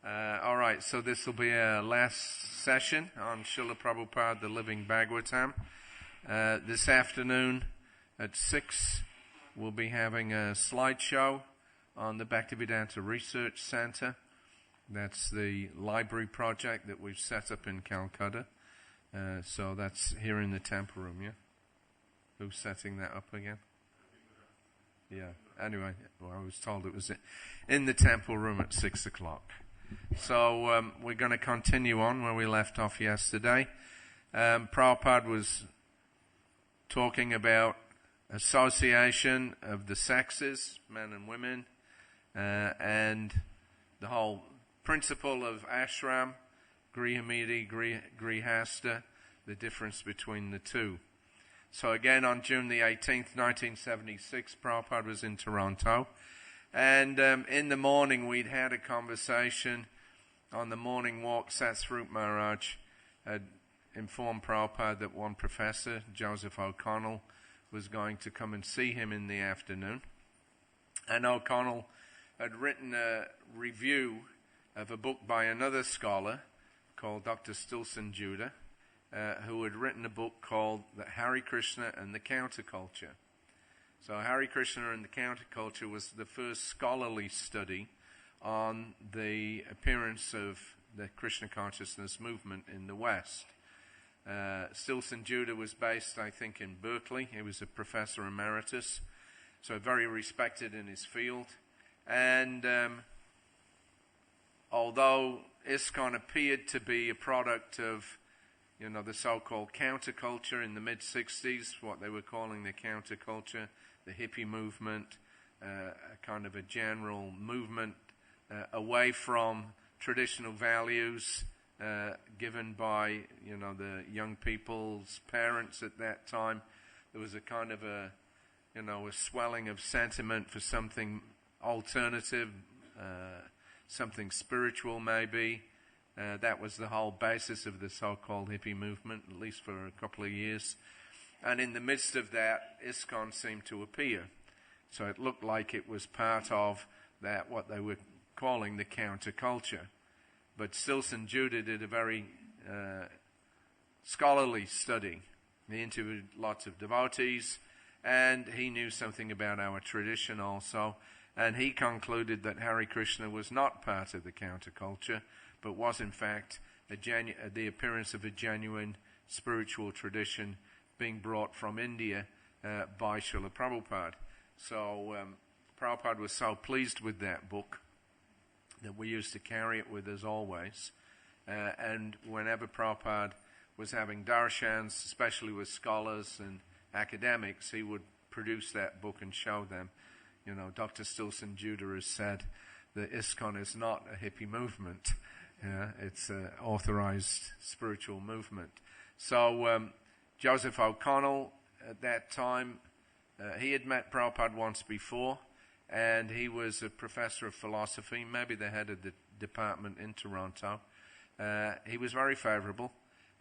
All right, so this will be our last session on Srila Prabhupada, the Living Bhagavatam. This afternoon at 6, we'll be having a slideshow on the Bhaktivedanta Research Center. That's the library project that we've set up in Calcutta. So that's here in the temple room, yeah? Who's setting that up again? Yeah, anyway, well, I was told it was in the temple room at 6 o'clock. So we're going to continue on where we left off yesterday. Prabhupada was talking about association of the sexes, men and women, and the whole principle of ashram, grihamiti, grihasta, the difference between the two. So again, on June the 18th, 1976, Prabhupada was in Toronto. And in the morning, we'd had a conversation on the morning walk. Satsvarup Maharaj had informed Prabhupada that one professor, Joseph O'Connell, was going to come and see him in the afternoon. And O'Connell had written a review of a book by another scholar called Dr. Stilson Judah, who had written a book called Hare Krishna and the Counterculture. So Hare Krishna and the Counterculture was the first scholarly study on the appearance of the Krishna consciousness movement in the West. Stilson Judah was based, I think, in Berkeley. He was a professor emeritus, so very respected in his field. And although ISKCON appeared to be a product of, the so-called counterculture in the mid-60s, what they were calling the counterculture, the hippie movement, a kind of a general movement away from traditional values given by, the young people's parents at that time. There was a kind of a swelling of sentiment for something alternative, something spiritual maybe. That was the whole basis of the so-called hippie movement, at least for a couple of years. And in the midst of that, ISKCON seemed to appear. So it looked like it was part of that, what they were calling the counterculture. But Stilson Judah did a very scholarly study. He interviewed lots of devotees, and he knew something about our tradition also. And he concluded that Hare Krishna was not part of the counterculture, but was in fact the appearance of a genuine spiritual tradition being brought from India by Srila Prabhupada. So Prabhupada was so pleased with that book that we used to carry it with us always. And whenever Prabhupada was having darshans, especially with scholars and academics, he would produce that book and show them. Dr. Stilson Judah has said that ISKCON is not a hippie movement. It's an authorized spiritual movement. So Joseph O'Connell, at that time, he had met Prabhupada once before, and he was a professor of philosophy, maybe the head of the department in Toronto. He was very favorable,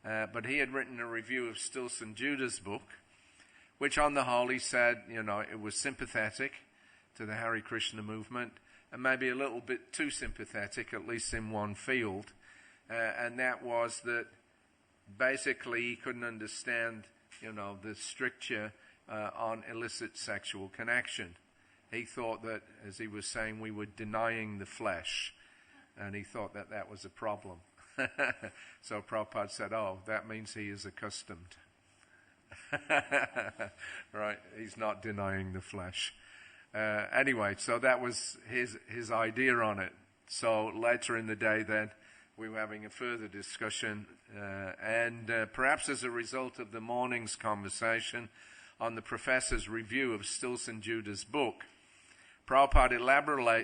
but he had written a review of Stilson Judah's book, which on the whole he said, it was sympathetic to the Hare Krishna movement, and maybe a little bit too sympathetic, at least in one field, and that was that basically he couldn't understand, the stricture on illicit sexual connection. He thought that, as he was saying, we were denying the flesh, and he thought that that was a problem. So Prabhupada said, that means he is accustomed. Right, he's not denying the flesh. Anyway, so that was his idea on it. So later in the day then, we were having a further discussion, and perhaps as a result of the morning's conversation on the professor's review of Stilson Judah's book, Prabhupada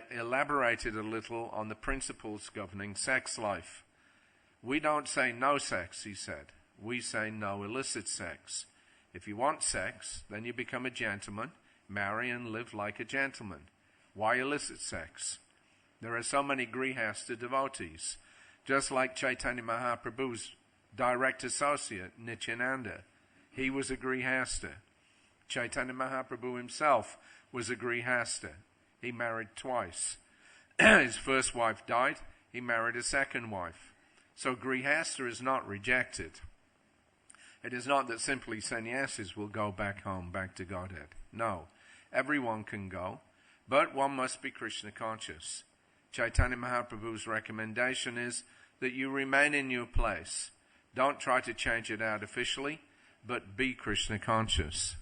elaborated a little on the principles governing sex life. We don't say no sex, he said. We say no illicit sex. If you want sex, then you become a gentleman, marry and live like a gentleman. Why illicit sex? There are so many grihasta devotees. Just like Chaitanya Mahaprabhu's direct associate, Nityananda. He was a grihasta. Chaitanya Mahaprabhu himself was a grihasta. He married twice. His first wife died. he married a second wife. So grihastha is not rejected. It is not that simply sannyasis will go back home, back to Godhead. No, everyone can go, but one must be Krishna conscious. Chaitanya Mahaprabhu's recommendation is that you remain in your place. Don't try to change it artificially, but be Krishna conscious.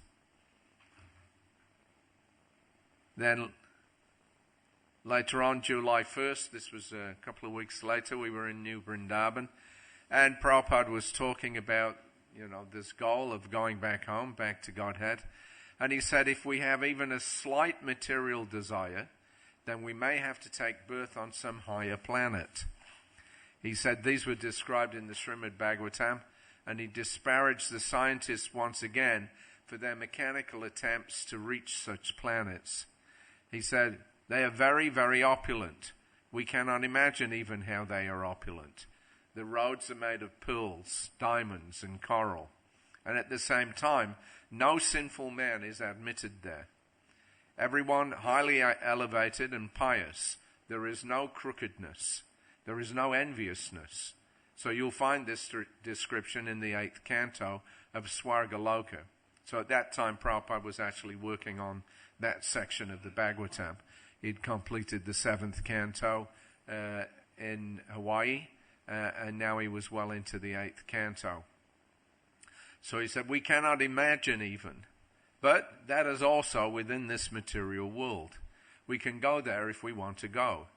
Then later on, July 1st, this was a couple of weeks later, we were in New Vrindavan, and Prabhupada was talking about, this goal of going back home, back to Godhead. And he said if we have even a slight material desire, then we may have to take birth on some higher planet. He said these were described in the Srimad Bhagavatam, and he disparaged the scientists once again for their mechanical attempts to reach such planets. He said, they are very, very opulent. We cannot imagine even how they are opulent. The roads are made of pearls, diamonds, and coral. And at the same time, no sinful man is admitted there. Everyone highly elevated and pious. There is no crookedness. There is no enviousness. So you'll find this description in the 8th canto of Swargaloka. So at that time, Prabhupada was actually working on that section of the Bhagavatam. He'd completed the 7th canto in Hawaii, and now he was well into the 8th canto. So he said, we cannot imagine even, but that is also within this material world. We can go there if we want to go,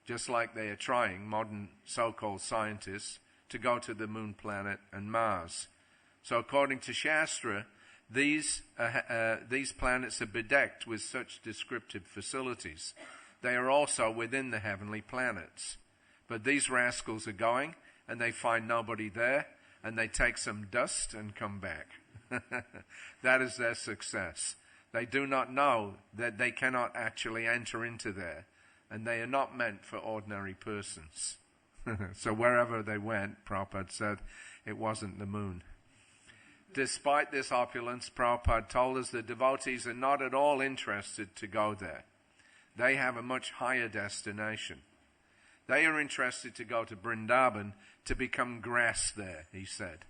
just like they are trying, modern so-called scientists, to go to the moon planet and Mars. So according to Shastra, these planets are bedecked with such descriptive facilities. They are also within the heavenly planets. But these rascals are going, and they find nobody there, and they take some dust and come back. That is their success. They do not know that they cannot actually enter into there, and they are not meant for ordinary persons. So wherever they went, Prabhupada said, it wasn't the moon. Despite this opulence, Prabhupada told us the devotees are not at all interested to go there. They have a much higher destination. They are interested to go to Vrindavan to become grass there, he said.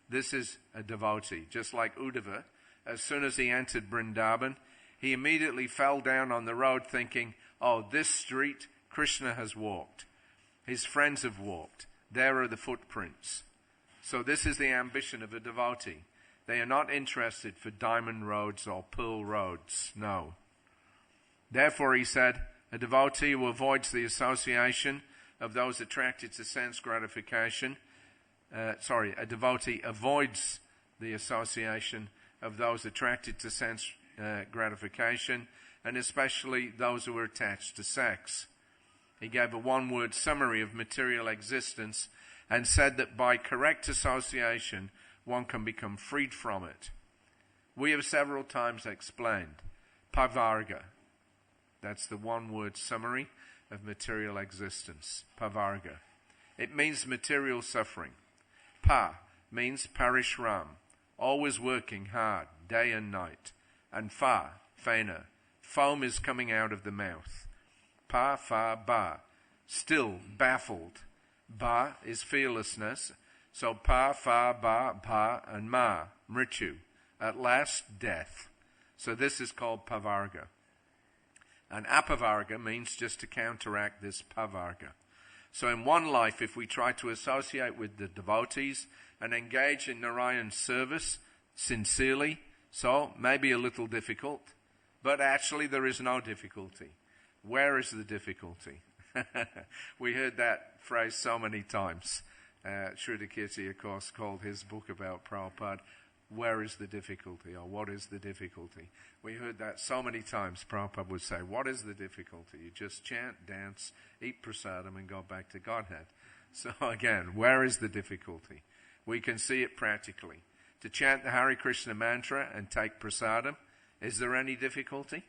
This is a devotee. Just like Uddhava, as soon as he entered Vrindavan, he immediately fell down on the road thinking, oh, this street Krishna has walked. His friends have walked. There are the footprints. So this is the ambition of a devotee. They are not interested for diamond roads or pearl roads. No. Therefore, he said, a devotee who avoids the association of those attracted to sense gratification, a devotee avoids the association of those attracted to sense gratification, and especially those who are attached to sex. He gave a one-word summary of material existence and said that by correct association, one can become freed from it. We have several times explained pavarga. That's the one-word summary of material existence, pavarga. It means material suffering. Pa means parishram, always working hard, day and night. And fa, fena, foam is coming out of the mouth. Pa, fa, ba, still, baffled. Ba is fearlessness, so pa, fa, ba, pa, and ma, mritu, at last, death. So this is called pavarga. And apavarga means just to counteract this pavarga. So in one life, if we try to associate with the devotees and engage in Narayan's service sincerely, so maybe a little difficult, but actually there is no difficulty. Where is the difficulty? We heard that phrase so many times. Sridhar, of course, called his book about Prabhupada, where is the difficulty, or what is the difficulty? We heard that so many times. Prabhupada would say, what is the difficulty? You just chant, dance, eat prasadam, and go back to Godhead. So again, where is the difficulty? We can see it practically. To chant the Hare Krishna mantra and take prasadam, is there any difficulty?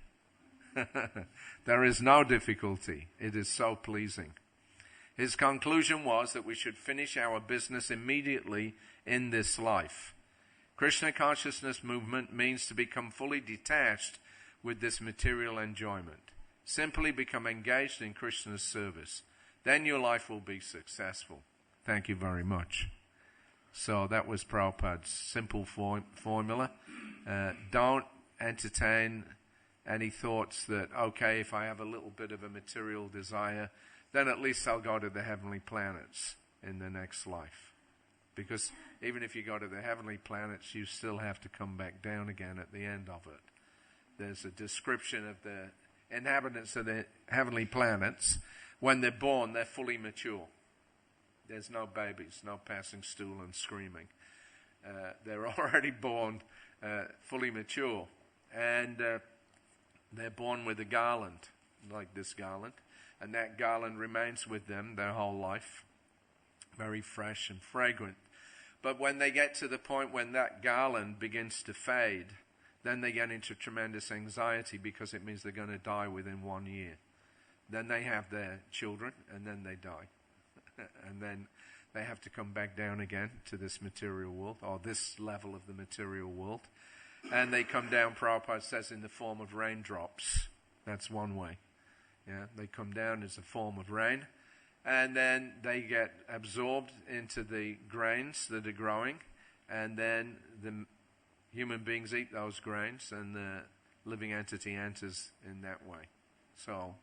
There is no difficulty. It is so pleasing. His conclusion was that we should finish our business immediately in this life. Krishna consciousness movement means to become fully detached with this material enjoyment. Simply become engaged in Krishna's service. then your life will be successful. Thank you very much. So that was Prabhupada's simple formula. Don't entertain any thoughts that, okay, if I have a little bit of a material desire, then at least I'll go to the heavenly planets in the next life. Because even if you go to the heavenly planets, you still have to come back down again at the end of it. There's a description of the inhabitants of the heavenly planets. When they're born, they're fully mature. There's no babies, no passing stool and screaming. They're already born fully mature. And they're born with a garland, like this garland. And that garland remains with them their whole life, very fresh and fragrant. But when they get to the point when that garland begins to fade, then they get into tremendous anxiety because it means they're going to die within 1 year. Then they have their children, and then they die. And then they have to come back down again to this material world, or this level of the material world. And they come down, Prabhupada says, in the form of raindrops. That's one way. Yeah, they come down as a form of rain. And then they get absorbed into the grains that are growing. And then the human beings eat those grains, and the living entity enters in that way. So,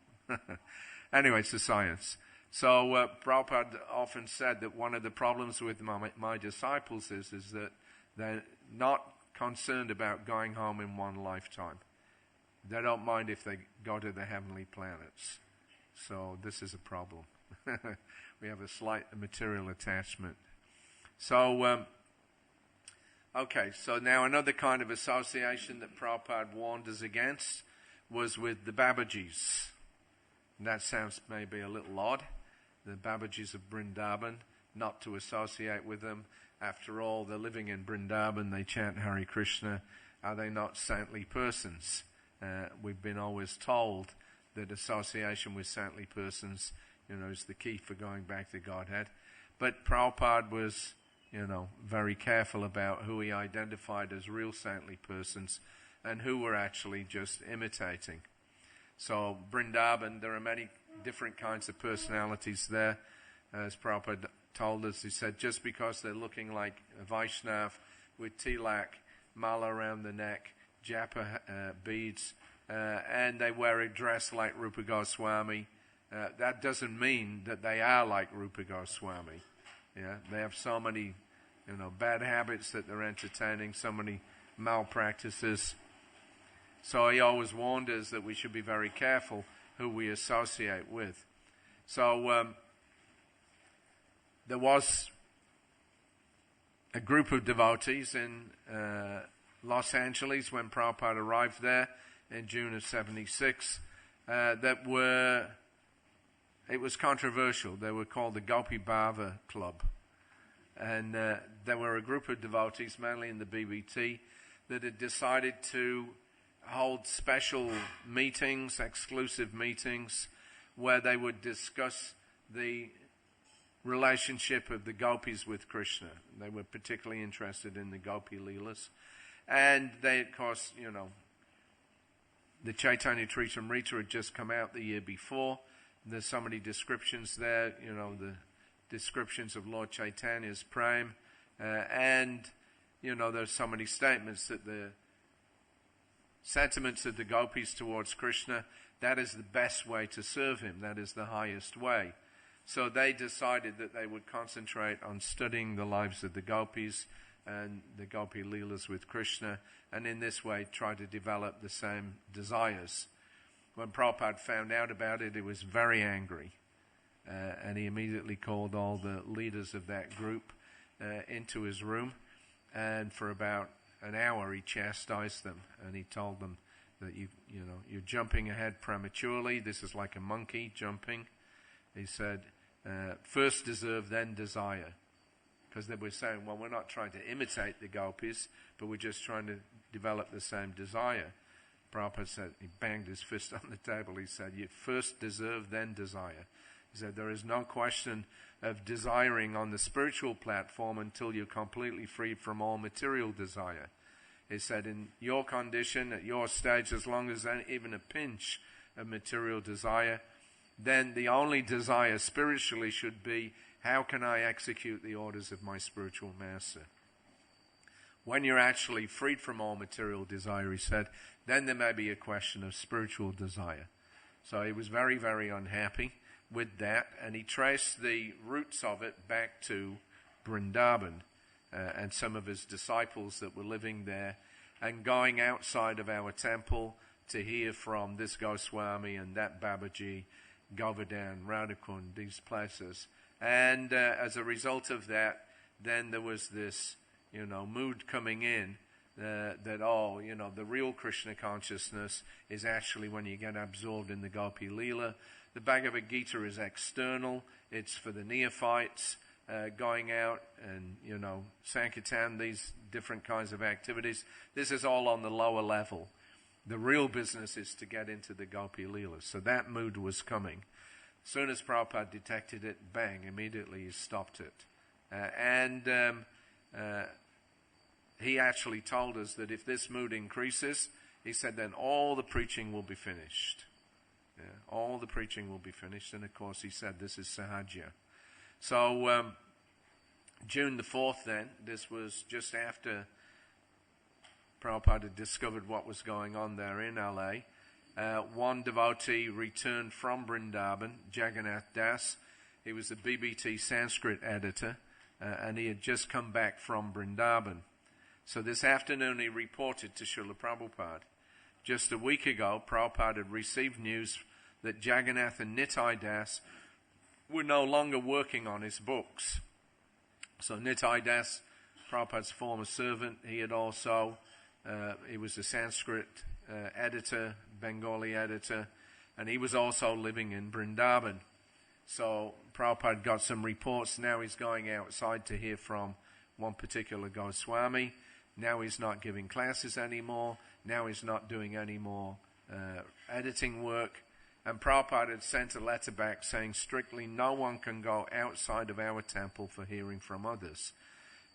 anyway, it's a science. So, Prabhupada often said that one of the problems with my disciples is that they're not concerned about going home in one lifetime. They don't mind if they go to the heavenly planets. So, this is a problem. We have a slight material attachment. So, okay, so now another kind of association that Prabhupada warned us against was with the Babajis. And that sounds maybe a little odd. The Babajis of Vrindavan, not to associate with them. After all, they're living in Vrindavan, they chant Hare Krishna. Are they not saintly persons? We've been always told that association with saintly persons, is the key for going back to Godhead. But Prabhupada was, very careful about who he identified as real saintly persons and who were actually just imitating. So Vrindavan, there are many different kinds of personalities there. As Prabhupada told us, he said, just because they're looking like a Vaishnav with tilak, mala around the neck, japa beads, and they wear a dress like Rupa Goswami, that doesn't mean that they are like Rupa Goswami. Yeah, they have so many, bad habits that they're entertaining, so many malpractices. So he always warned us that we should be very careful who we associate with. So there was a group of devotees in Los Angeles when Prabhupada arrived there in June of 76 it was controversial. They were called the Gopi Bhava Club. And there were a group of devotees, mainly in the BBT, that had decided to hold special meetings, exclusive meetings, where they would discuss the relationship of the gopis with Krishna. They were particularly interested in the gopi leelas. And they, of course, the Chaitanya Charitamrita had just come out the year before. There's so many descriptions there, the descriptions of Lord Chaitanya's prem. And there's so many statements that the sentiments of the gopis towards Krishna, that is the best way to serve him. That is the highest way. So they decided that they would concentrate on studying the lives of the gopis and the gopi leelas with Krishna, and in this way try to develop the same desires. When Prabhupada found out about it, he was very angry. And he immediately called all the leaders of that group into his room. And for about an hour, he chastised them. And he told them that, you're jumping ahead prematurely. This is like a monkey jumping. He said, first deserve, then desire. Because they were saying, well, we're not trying to imitate the gopis, but we're just trying to develop the same desire. Prabhupada said, he banged his fist on the table. He said, you first deserve, then desire. He said, there is no question of desiring on the spiritual platform until you're completely free from all material desire. He said, in your condition, at your stage, as long as even a pinch of material desire, then the only desire spiritually should be, how can I execute the orders of my spiritual master? When you're actually freed from all material desire, he said, then there may be a question of spiritual desire. So he was very, very unhappy with that, and he traced the roots of it back to Vrindavan and some of his disciples that were living there, and going outside of our temple to hear from this Goswami and that Babaji, Govardhan, Radhakund, these places. And as a result of that, then there was this, mood coming in that, the real Krishna consciousness is actually when you get absorbed in the Gopi Leela. The Bhagavad Gita is external. It's for the neophytes going out and, Sankirtan, these different kinds of activities. This is all on the lower level. The real business is to get into the Gopi Leela. So that mood was coming. As soon as Prabhupada detected it, bang, immediately he stopped it. He actually told us that if this mood increases, he said, then all the preaching will be finished. Yeah, all the preaching will be finished. And of course, he said this is Sahaja. So, June the 4th then, this was just after Prabhupada had discovered what was going on there in LA. One devotee returned from Vrindavan, Jagannath Das. He was the BBT Sanskrit editor, and he had just come back from Vrindavan. So this afternoon he reported to Srila Prabhupada. Just a week ago, Prabhupada had received news that Jagannath and Nitai Das were no longer working on his books. So Nitai Das, Prabhupada's former servant, he had also, he was a Sanskrit editor, Bengali editor, and he was also living in Vrindavan. So Prabhupada got some reports. Now he's going outside to hear from one particular Goswami. Now he's not giving classes anymore. Now he's not doing any more editing work. And Prabhupada had sent a letter back saying strictly no one can go outside of our temple for hearing from others.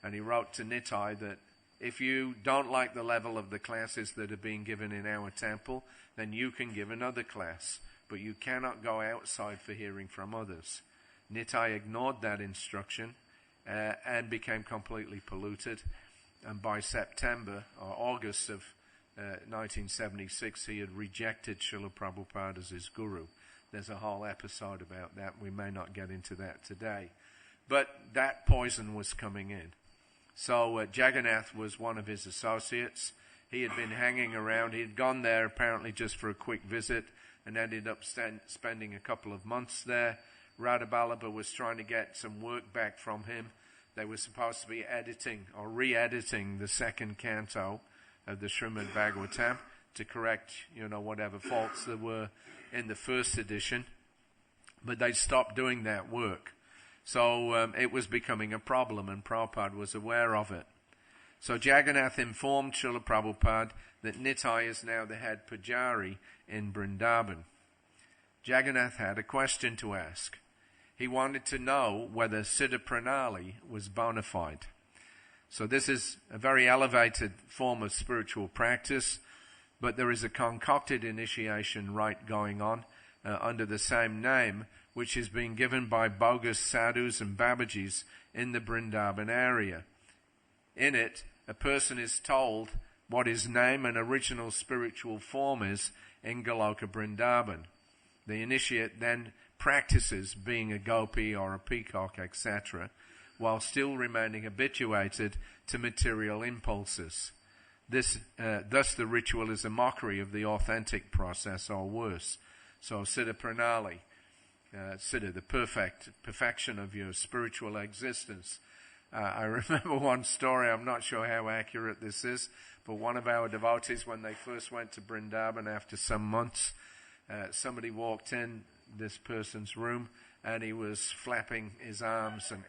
And he wrote to Nitai that if you don't like the level of the classes that are being given in our temple, then you can give another class. But you cannot go outside for hearing from others. Nitai ignored that instruction and became completely polluted. And by September or August of 1976, he had rejected Srila Prabhupada as his guru. There's a whole episode about that. We may not get into that today. But that poison was coming in. So Jagannath was one of his associates. He had been hanging around. He had gone there apparently just for a quick visit and ended up spending a couple of months there. Radhaballabha was trying to get some work back from him. They were supposed to be editing or re-editing the second canto of the Srimad Bhagavatam to correct, whatever faults there were in the first edition. But they stopped doing that work. So it was becoming a problem, and Prabhupada was aware of it. So Jagannath informed Srila Prabhupada that Nitai is now the head pujari in Vrindavan. Jagannath had a question to ask. He wanted to know whether Siddha Pranali was bona fide. So this is a very elevated form of spiritual practice, but there is a concocted initiation rite going on under the same name, which is being given by bogus sadhus and babajis in the Vrindavan area. In it, a person is told what his name and original spiritual form is in Goloka Vrindavan. The initiate then practices being a gopi or a peacock, etc., while still remaining habituated to material impulses. Thus the ritual is a mockery of the authentic process, or worse. So Siddha Pranali, Siddha, the perfection of your spiritual existence. I remember one story, I'm not sure how accurate this is, but one of our devotees, when they first went to Vrindavan after some months, somebody walked in this person's room and he was flapping his arms and,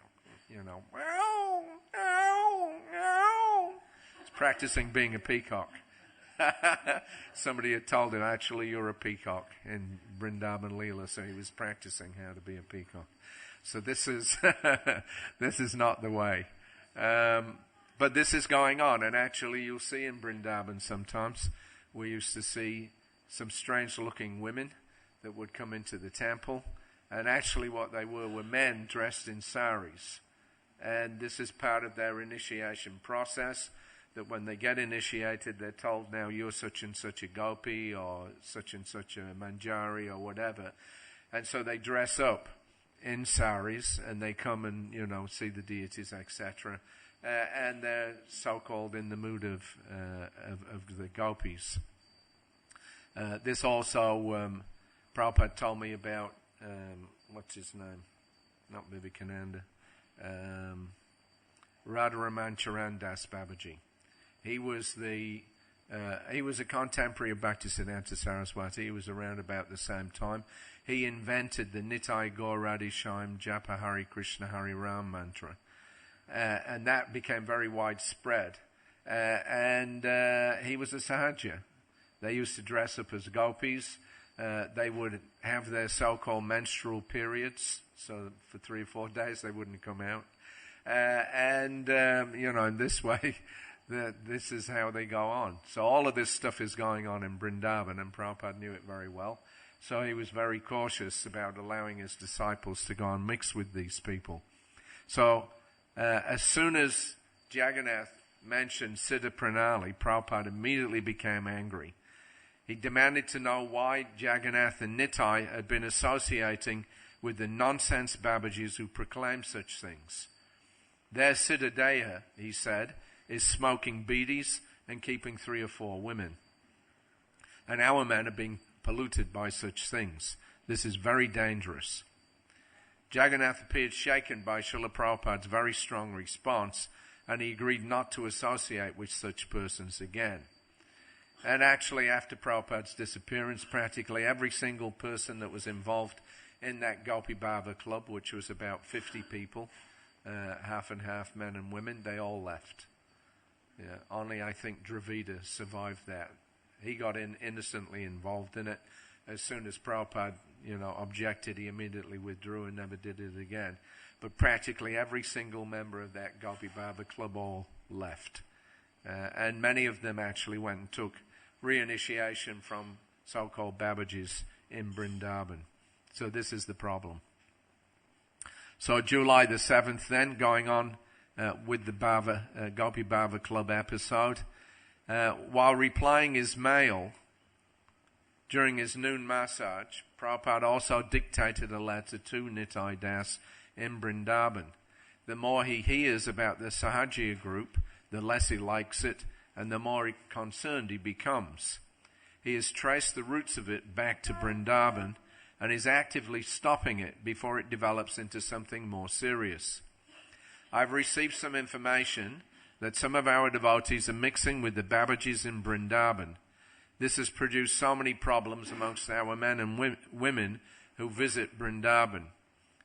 ow, ow, ow. He's practicing being a peacock. Somebody had told him, actually, you're a peacock in Vrindavan Leela, so he was practicing how to be a peacock. So this is this is not the way. But this is going on, and actually you'll see in Vrindavan sometimes, we used to see some strange-looking women that would come into the temple. And actually what they were men dressed in saris. And this is part of their initiation process, that when they get initiated, they're told, now you're such and such a gopi or such and such a manjari or whatever. And so they dress up in saris and they come and, see the deities, etc. And they're so-called in the mood of the gopis. This also, Prabhupada told me about, what's his name? Not Vivekananda. Radharaman Charan Das Babaji. He was a contemporary of Bhaktisiddhanta Saraswati. He was around about the same time. He invented the Nitai Gaur Radhe Shyam Japa Hari Krishna Hari Ram mantra. And that became very widespread. And he was a sahaja. They used to dress up as gopis. They would have their so-called menstrual periods. So for 3 or 4 days they wouldn't come out. In this way, this is how they go on. So all of this stuff is going on in Vrindavan, and Prabhupada knew it very well. So he was very cautious about allowing his disciples to go and mix with these people. So as soon as Jagannath mentioned Siddha Pranali, Prabhupada immediately became angry. He demanded to know why Jagannath and Nitai had been associating with the nonsense Babajis who proclaim such things. Their Siddhadeha, he said, is smoking beedis and keeping 3 or 4 women. And our men are being polluted by such things. This is very dangerous. Jagannath appeared shaken by Srila Prabhupada's very strong response, and he agreed not to associate with such persons again. And actually, after Prabhupada's disappearance, practically every single person that was involved in that Gopi Bhava club, which was about 50 people, half and half men and women, they all left. Yeah, only I think Dravida survived that. He got innocently involved in it. As soon as Prabhupada, objected, he immediately withdrew and never did it again. But practically every single member of that Gopi Bhava club all left. And many of them actually went and took reinitiation from so-called Babajis in Vrindavan. So this is the problem. So July the 7th then, going on with the Gopi Bhava Club episode, while replying his mail during his noon massage, Prabhupada also dictated a letter to Nitai Das in Vrindavan. The more he hears about the Sahajiya group, the less he likes it, and the more concerned he becomes. He has traced the roots of it back to Vrindavan and is actively stopping it before it develops into something more serious. I've received some information that some of our devotees are mixing with the Babajis in Vrindavan. This has produced so many problems amongst our men and women who visit Vrindavan.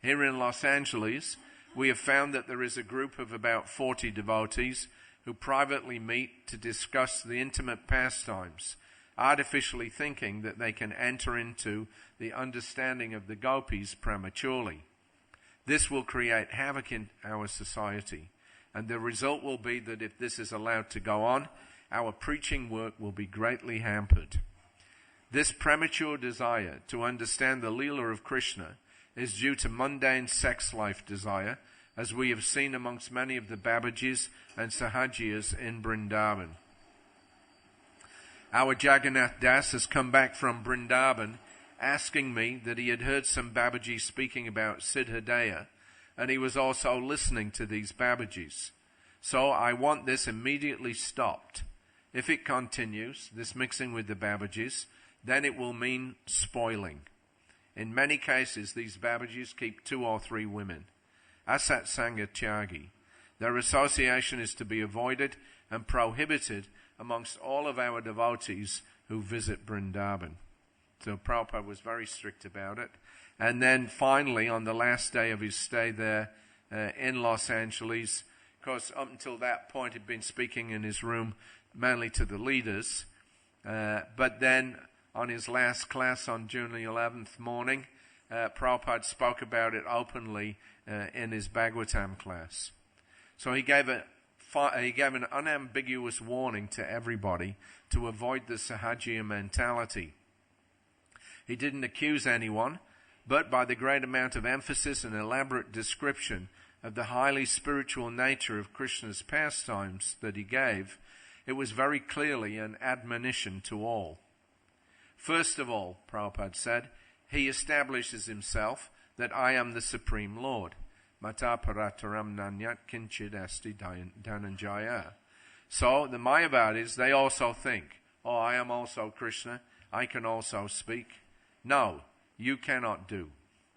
Here in Los Angeles, we have found that there is a group of about 40 devotees who privately meet to discuss the intimate pastimes, artificially thinking that they can enter into the understanding of the gopis prematurely. This will create havoc in our society, and the result will be that if this is allowed to go on, our preaching work will be greatly hampered. This premature desire to understand the Leela of Krishna is due to mundane sex life desire, as we have seen amongst many of the Babajis and Sahajiyas in Vrindavan. Our Jagannath Das has come back from Vrindavan asking me that he had heard some Babaji speaking about Siddhadeha, and he was also listening to these Babajis. So I want this immediately stopped. If it continues, this mixing with the Babajis, then it will mean spoiling. In many cases, these Babajis keep 2 or 3 women. Asat Sangha Tyagi. Their association is to be avoided and prohibited amongst all of our devotees who visit Vrindavan. So Prabhupada was very strict about it. And then finally, on the last day of his stay there in Los Angeles, of course, up until that point, he'd been speaking in his room mainly to the leaders. But then on his last class on June the 11th morning, Prabhupada spoke about it openly in his Bhagvatam class. So he gave an unambiguous warning to everybody to avoid the Sahajiya mentality. He didn't accuse anyone, but by the great amount of emphasis and elaborate description of the highly spiritual nature of Krishna's pastimes that he gave, it was very clearly an admonition to all. First of all, Prabhupada said, he establishes himself that I am the Supreme Lord. Mata parataram nanyat kinchid asti dhananjaya. So the Mayavadis, they also think, oh, I am also Krishna, I can also speak. No, you cannot do.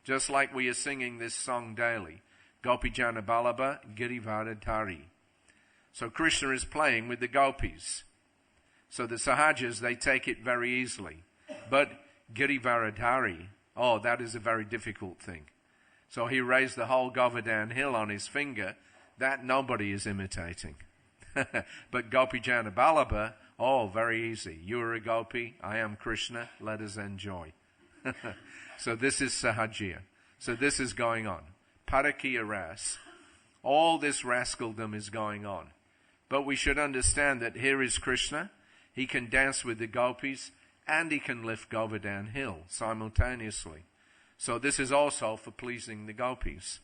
Just like we are singing this song daily, Gopijana Balaba Girivardhari. So Krishna is playing with the gopis. So the Sahajas, they take it very easily. But Girivardhari, oh, that is a very difficult thing. So he raised the whole Govardhan hill on his finger. That nobody is imitating. But Gopijana Balaba, oh, very easy. You are a gopi, I am Krishna, let us enjoy. So this is Sahajya. So this is going on. Parakiya ras. All this rascaldom is going on. But we should understand that here is Krishna. He can dance with the gopis and he can lift Govardhan hill simultaneously. So this is also for pleasing the gopis.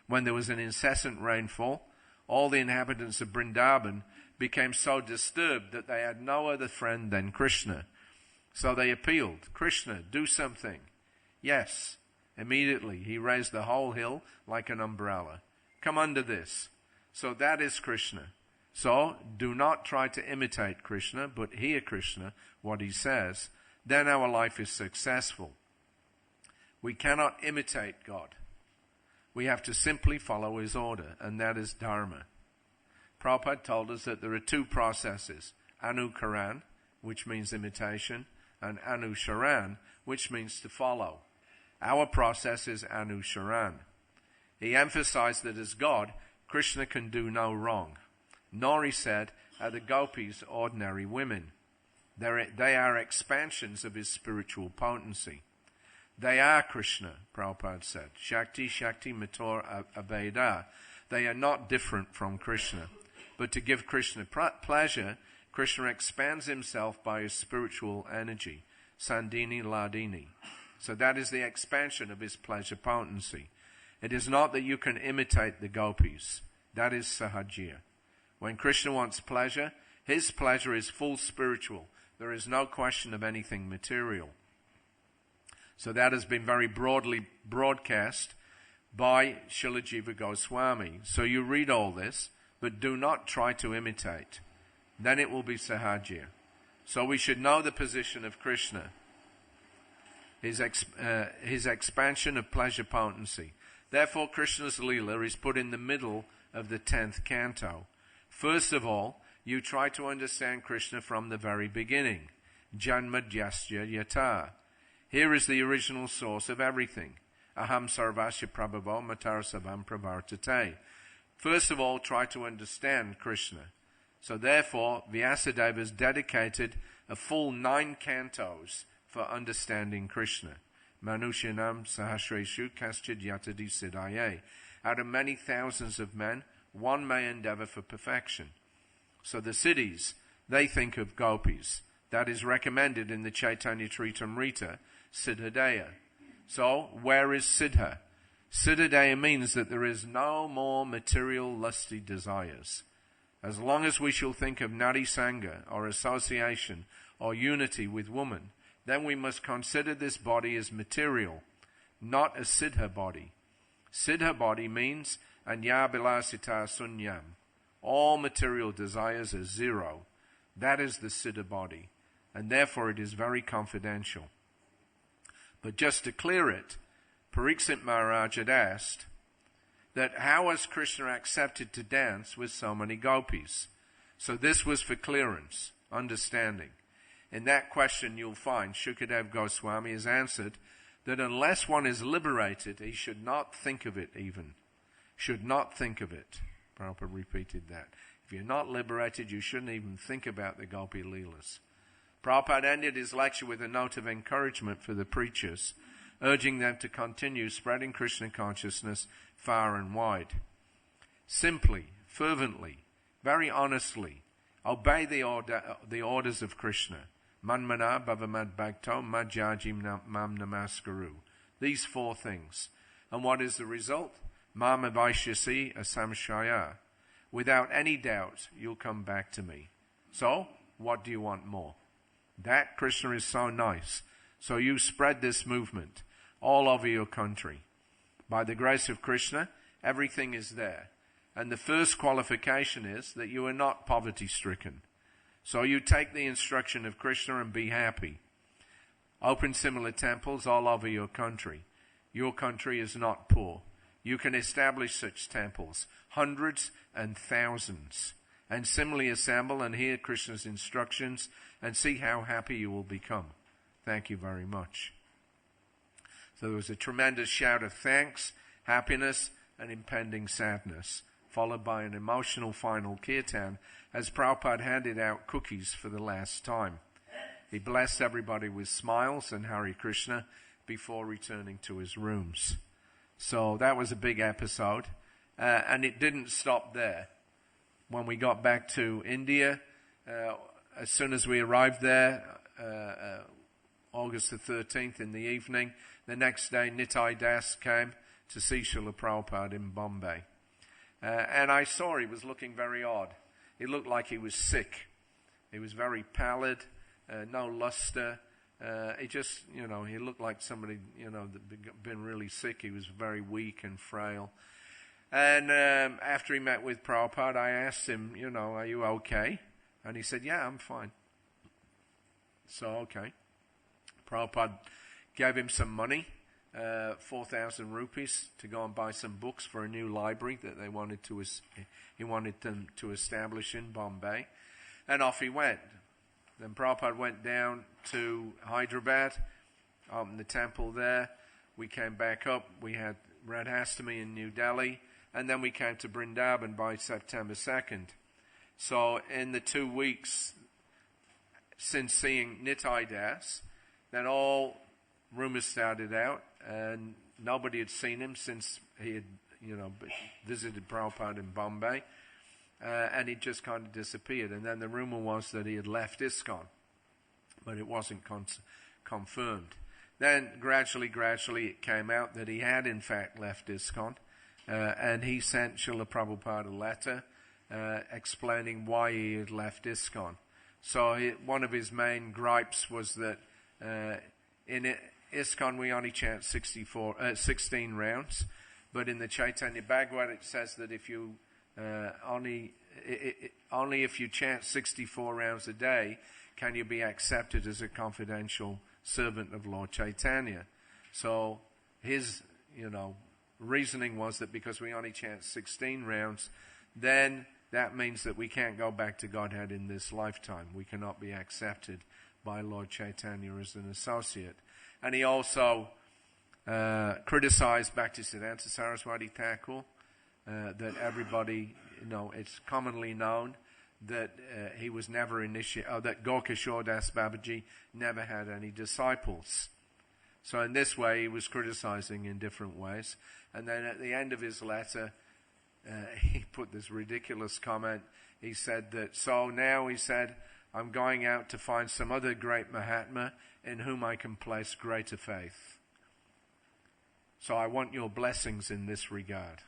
When there was an incessant rainfall, all the inhabitants of Vrindavan became so disturbed that they had no other friend than Krishna. So they appealed, Krishna, do something. Yes, immediately he raised the whole hill like an umbrella. Come under this. So that is Krishna. So do not try to imitate Krishna, but hear Krishna, what he says. Then our life is successful. We cannot imitate God. We have to simply follow his order, and that is dharma. Prabhupada told us that there are two processes, anukaran, which means imitation, and anusharan, which means to follow. Our process is anusharan. He emphasized that as God, Krishna can do no wrong. Nor, he said, are the gopis ordinary women. They are expansions of his spiritual potency. They are Krishna, Prabhupada said. Shakti, Shakti, Mator, Abheda. They are not different from Krishna. But to give Krishna pleasure, Krishna expands himself by his spiritual energy. Sandini, Ladini. So that is the expansion of his pleasure potency. It is not that you can imitate the gopis. That is Sahajya. When Krishna wants pleasure, his pleasure is full spiritual. There is no question of anything material. So that has been very broadly broadcast by Srila Jiva Goswami. So you read all this, but do not try to imitate. Then it will be Sahajya. So we should know the position of Krishna, his expansion of pleasure potency. Therefore, Krishna's Leela is put in the middle of the 10th canto. First of all, you try to understand Krishna from the very beginning. Janmadhyasya yata. Here is the original source of everything. Aham sarvasya prabhavo matar savam pravartate. First of all, try to understand Krishna. So therefore, Vyasadeva has dedicated a full 9 cantos for understanding Krishna. Manusyanam sahasreshu kaschid yatadi siddhaye. Out of many thousands of men, one may endeavor for perfection. So the siddhis, they think of gopis. That is recommended in the Chaitanya Charitamrita, Siddhadeya. So, where is Siddha? Siddhadeya means that there is no more material lusty desires. As long as we shall think of Nadi Sangha, or association, or unity with woman, then we must consider this body as material, not a Siddha body. Siddha body means Anyabilasita Sunyam. All material desires are zero. That is the Siddha body, and therefore it is very confidential. But just to clear it, Pariksit Maharaj had asked that how was Krishna accepted to dance with so many gopis? So this was for clearance, understanding. In that question you'll find Shukadev Goswami has answered that unless one is liberated, he should not think of it even. Should not think of it. Prabhupada repeated that. If you're not liberated, you shouldn't even think about the Gopi Leelas. Prabhupada ended his lecture with a note of encouragement for the preachers, urging them to continue spreading Krishna consciousness far and wide. Simply, fervently, very honestly, obey the orders of Krishna. Manmana bhavamad bhakto majjajim mam namaskaru. These 4 things. And what is the result? Mam avaishyasi asamshaya. Without any doubt, you'll come back to me. So, what do you want more? That Krishna is so nice. So you spread this movement all over your country. By the grace of Krishna, everything is there. And the first qualification is that you are not poverty-stricken. So you take the instruction of Krishna and be happy. Open similar temples all over your country. Your country is not poor. You can establish such temples, hundreds and thousands, and similarly assemble and hear Krishna's instructions and see how happy you will become. Thank you very much. So there was a tremendous shout of thanks, happiness, and impending sadness, followed by an emotional final kirtan as Prabhupada handed out cookies for the last time. He blessed everybody with smiles and Hare Krishna before returning to his rooms. So that was a big episode, and it didn't stop there. When we got back to India, as soon as we arrived there, August the 13th in the evening, the next day Nitai Das came to see Srila Prabhupada in Bombay. And I saw he was looking very odd. He looked like he was sick. He was very pallid, no luster. He just, he looked like somebody, that been really sick. He was very weak and frail. And after he met with Prabhupada, I asked him, are you okay? And he said, yeah, I'm fine. So, okay. Prabhupada gave him some money, 4,000 rupees, to go and buy some books for a new library that he wanted them to establish in Bombay. And off he went. Then Prabhupada went down to Hyderabad, opened the temple there. We came back up. We had Radhastami in New Delhi. And then we came to Vrindavan by September 2nd. So in the 2 weeks since seeing Nitai Das, then all rumors started out, and nobody had seen him since he had, visited Prabhupada in Bombay, and he just kind of disappeared. And then the rumor was that he had left ISKCON, but it wasn't confirmed. Then gradually it came out that he had in fact left ISKCON, and he sent Srila Prabhupada a letter explaining why he had left ISKCON. So one of his main gripes was that in ISKCON we only chant 16 rounds, but in the Chaitanya Bhagvata it says that if you only if you chant 64 rounds a day can you be accepted as a confidential servant of Lord Chaitanya. So his reasoning was that because we only chant 16 rounds, then that means that we can't go back to Godhead in this lifetime. We cannot be accepted by Lord Chaitanya as an associate. And he also criticized Bhaktisiddhanta Saraswati Thakur, that everybody, it's commonly known that he was never that Gaurkishore Das Babaji never had any disciples. So in this way, he was criticizing in different ways. And then at the end of his letter, he put this ridiculous comment. He said that, so now, he said, I'm going out to find some other great Mahatma in whom I can place greater faith. So I want your blessings in this regard.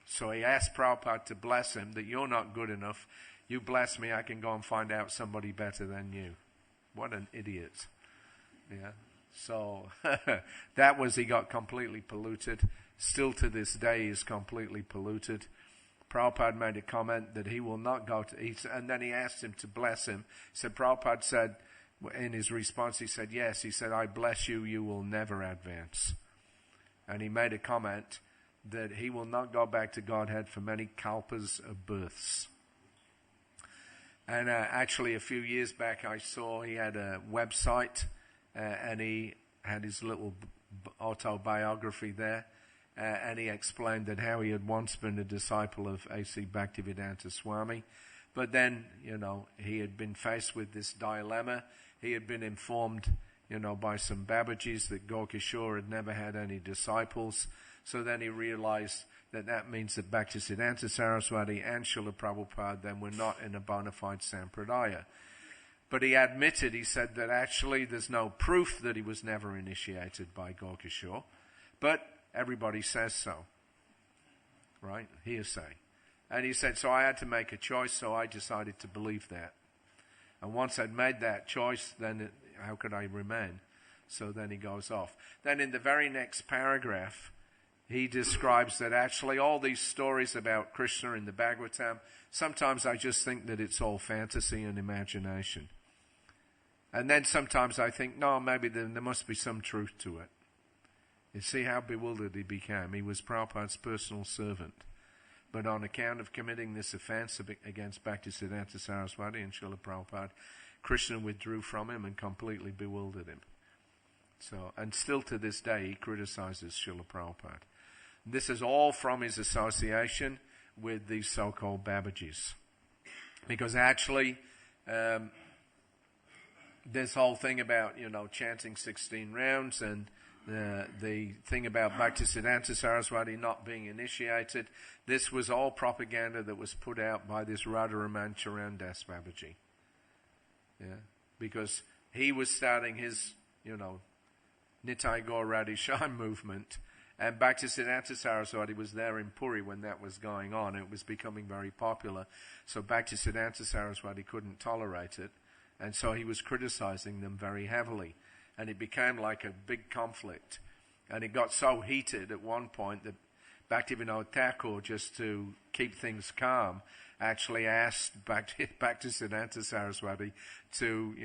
So he asked Prabhupada to bless him, that you're not good enough. You bless me, I can go and find out somebody better than you. What an idiot. Yeah. So he got completely polluted. Still to this day is completely polluted. Prabhupada made a comment that he will not go to, and then he asked him to bless him. Prabhupada said, in his response, he said, yes. He said, I bless you, you will never advance. And he made a comment that he will not go back to Godhead for many kalpas of births. And actually a few years back I saw he had a website, and he had his little autobiography there. And he explained that how he had once been a disciple of A.C. Bhaktivedanta Swami. But then, he had been faced with this dilemma. He had been informed, by some Babajis that Gaurkishore had never had any disciples. So then he realized that means that Bhaktisiddhanta Saraswati and Srila Prabhupada then were not in a bona fide sampradaya. But he admitted, he said that actually there's no proof that he was never initiated by Gaurkishore, but everybody says so. Right? Hearsay. And he said, so I had to make a choice, so I decided to believe that. And once I'd made that choice, then how could I remain? So then he goes off. Then in the very next paragraph, he describes that actually all these stories about Krishna in the Bhagavatam, sometimes I just think that it's all fantasy and imagination. And then sometimes I think, no, maybe there must be some truth to it. You see how bewildered he became. He was Prabhupada's personal servant. But on account of committing this offense against Bhaktisiddhanta Saraswati and Srila Prabhupada, Krishna withdrew from him and completely bewildered him. So, and still to this day he criticizes Srila Prabhupada. This is all from his association with these so-called Babajis. Because actually, this whole thing about, chanting 16 rounds and the thing about Bhaktisiddhanta Saraswati not being initiated, this was all propaganda that was put out by this Radharaman Charan Das Babaji. Yeah? Because he was starting his, Nitai Gaur Radhisham movement, and Bhaktisiddhanta Saraswati was there in Puri when that was going on. It was becoming very popular, so Bhaktisiddhanta Saraswati couldn't tolerate it, and so he was criticizing them very heavily. And it became like a big conflict. And it got so heated at one point that Bhaktivinoda Thakur, just to keep things calm, actually asked Bhaktisiddhanta Saraswati to,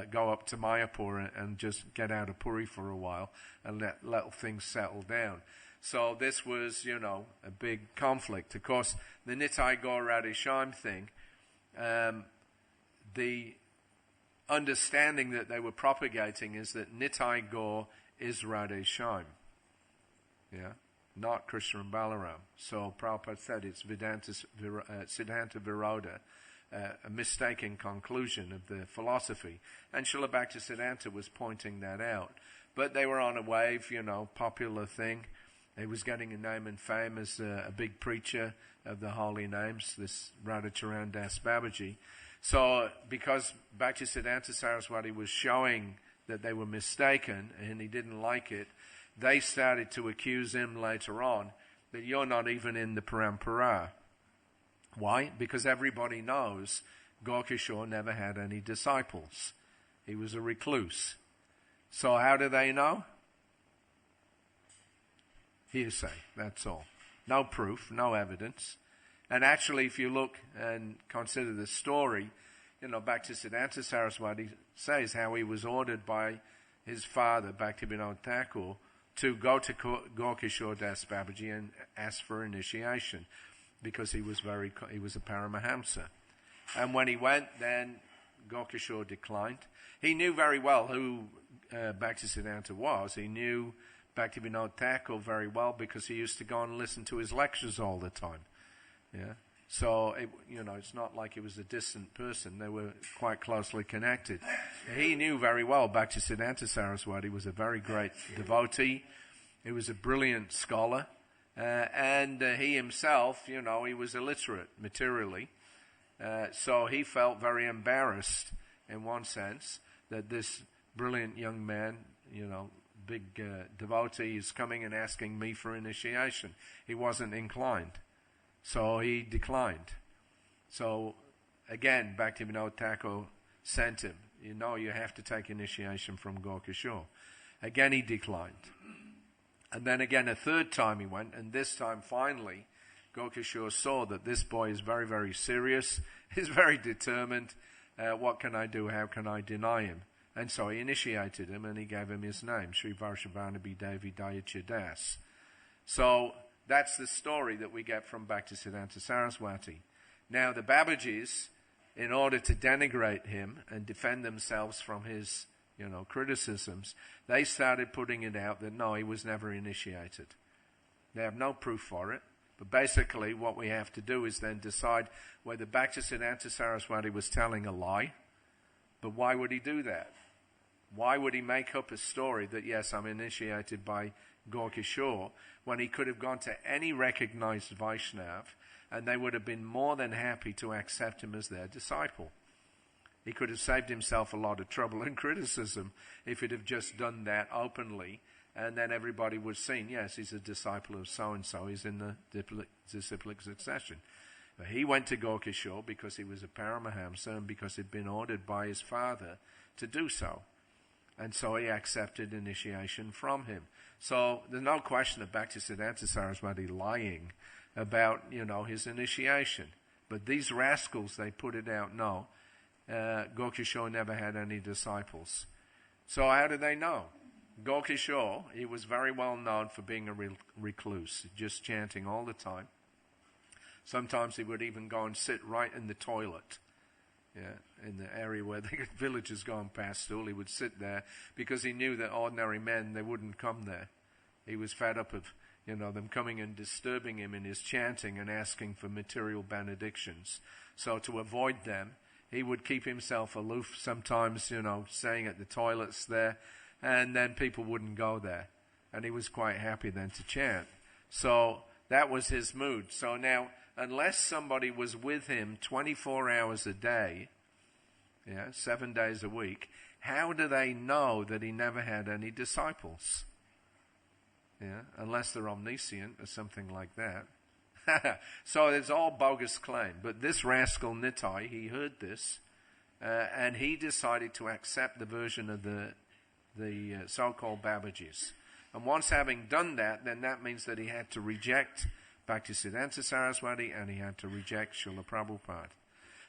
go up to Mayapur and just get out of Puri for a while and let things settle down. So this was, a big conflict. Of course, the Nitai Gaur Radhisham thing, the understanding that they were propagating is that Nitai Gaur is Radhesham. Yeah? Not Krishna and Balaram. So Prabhupada said it's Siddhanta Viroda, a mistaken conclusion of the philosophy. And Srila Bhaktisiddhanta was pointing that out. But they were on a wave, popular thing. He was getting a name and fame as a big preacher of the holy names, this Radhacharan Das Babaji. So, because Bhaktisiddhanta Saraswati was showing that they were mistaken and he didn't like it, they started to accuse him later on that you're not even in the parampara. Why? Because everybody knows Gaurkishore never had any disciples. He was a recluse. So how do they know? Hearsay, that's all. No proof, no evidence. And actually, if you look and consider the story, Bhaktisiddhanta Saraswati says how he was ordered by his father, Bhaktivinoda Thakur, to go to Gaurkishore Das Babaji and ask for initiation, because he was a Paramahamsa. And when he went, then Gaurkishore declined. He knew very well who Bhaktisiddhanta was. He knew Bhaktivinoda Thakur very well because he used to go and listen to his lectures all the time. Yeah. So, it's not like he was a distant person. They were quite closely connected. He knew very well Bhaktisiddhanta Saraswati was a very great devotee. He was a brilliant scholar. And he himself, he was illiterate materially. So he felt very embarrassed, in one sense, that this brilliant young man, big devotee is coming and asking me for initiation. He wasn't inclined. So he declined. So again, Bhaktivinoda Thakur sent him. You have to take initiation from Gaurkishore. Again he declined. And then again a third time he went, and this time finally Gaurkishore saw that this boy is very, very serious, he's very determined. What can I do? How can I deny him? And so he initiated him and he gave him his name, Sri Varshavanabi Devi Dayacha Das. So that's the story that we get from Bhaktisiddhanta Saraswati. Now the Babajis, in order to denigrate him and defend themselves from his, criticisms, they started putting it out that no, he was never initiated. They have no proof for it. But basically what we have to do is then decide whether Bhaktisiddhanta Saraswati was telling a lie. But why would he do that? Why would he make up a story that, yes, I'm initiated by Gaurkishore, when he could have gone to any recognized Vaishnav and they would have been more than happy to accept him as their disciple? He could have saved himself a lot of trouble and criticism if he'd have just done that openly, and then everybody would have seen, yes, he's a disciple of so-and-so, he's in the disciplic succession. But he went to Gokishore because he was a Paramahamsa and because he'd been ordered by his father to do so. And so he accepted initiation from him. So there's no question of Bhaktisiddhanta Saraswati lying about, his initiation. But these rascals, they put it out, no, Gokishore never had any disciples. So how do they know? Gokishore, he was very well known for being a recluse, just chanting all the time. Sometimes he would even go and sit right in the toilet, in the area where the villagers going past stool. He would sit there because he knew that ordinary men, they wouldn't come there. He was fed up of, them coming and disturbing him in his chanting and asking for material benedictions. So to avoid them, he would keep himself aloof, sometimes, staying at the toilets there, and then people wouldn't go there. And he was quite happy then to chant. So that was his mood. So now, unless somebody was with him 24 hours a day, 7 days a week, how do they know that he never had any disciples? Unless they're omniscient or something like that. So it's all bogus claim. But this rascal Nitai, he heard this, and he decided to accept the version of the so-called Babajis. And once having done that, then that means that he had to reject Bhaktisiddhanta Saraswati and he had to reject Srila Prabhupada.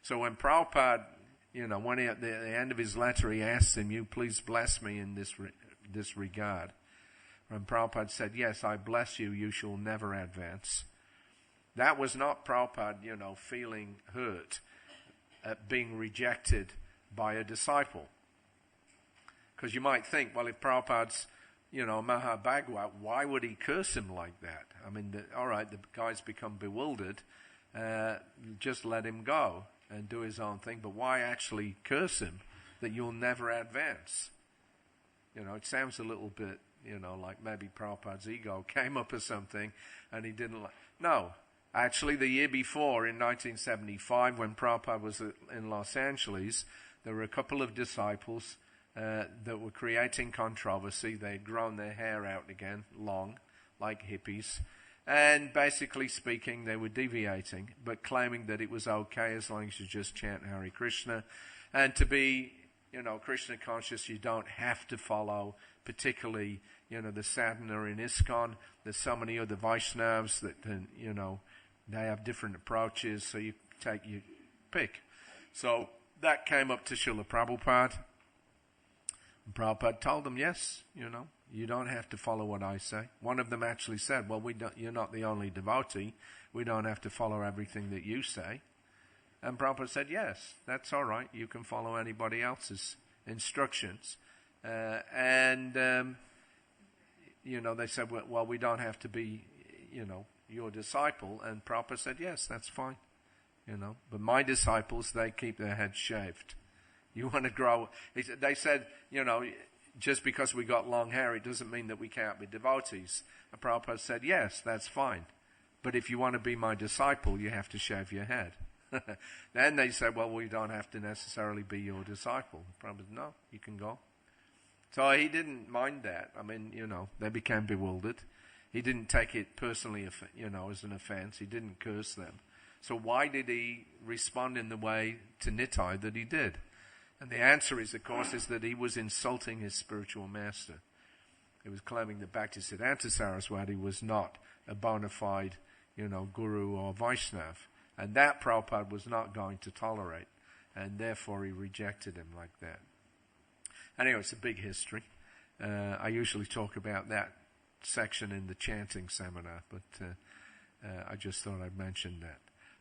So when Prabhupada, when he, at the end of his letter, he asked him, "You please bless me in this regard." When Prabhupada said, "Yes, I bless you, you shall never advance." That was not Prabhupada, feeling hurt at being rejected by a disciple. Because you might think, well, if Prabhupada's, Mahabhagwat, why would he curse him like that? I mean, all right, the guy's become bewildered. Just let him go and do his own thing. But why actually curse him that you'll never advance? It sounds a little bit, like maybe Prabhupada's ego came up or something and he didn't like... No. Actually, the year before, in 1975, when Prabhupada was in Los Angeles, there were a couple of disciples that were creating controversy. They had grown their hair out again, long, like hippies. And basically speaking, they were deviating, but claiming that it was okay as long as you just chant Hare Krishna. And to be, Krishna conscious, you don't have to follow particularly, the sadhana in ISKCON. There's so many other Vaishnavas that, they have different approaches, so you take your pick. So that came up to Srila Prabhupada. And Prabhupada told them, yes, you don't have to follow what I say. One of them actually said, well, you're not the only devotee. We don't have to follow everything that you say. And Prabhupada said, yes, that's all right. You can follow anybody else's instructions. They said, well, we don't have to be, your disciple. And Prabhupada said, yes, that's fine. But my disciples, they keep their heads shaved. You want to grow. They said, just because we got long hair, it doesn't mean that we can't be devotees. And Prabhupada said, yes, that's fine. But if you want to be my disciple, you have to shave your head. Then they said, well, we don't have to necessarily be your disciple. Prabhupada said, no, you can go. So he didn't mind that. I mean, they became bewildered. He didn't take it personally, as an offense. He didn't curse them. So why did he respond in the way to Nitai that he did? And the answer is, of course, is that he was insulting his spiritual master. He was claiming that Bhaktisiddhanta Saraswati was not a bona fide, guru or Vaishnav. And that Prabhupada was not going to tolerate. And therefore he rejected him like that. Anyway, it's a big history. I usually talk about that section in the chanting seminar, but I just thought I'd mention that.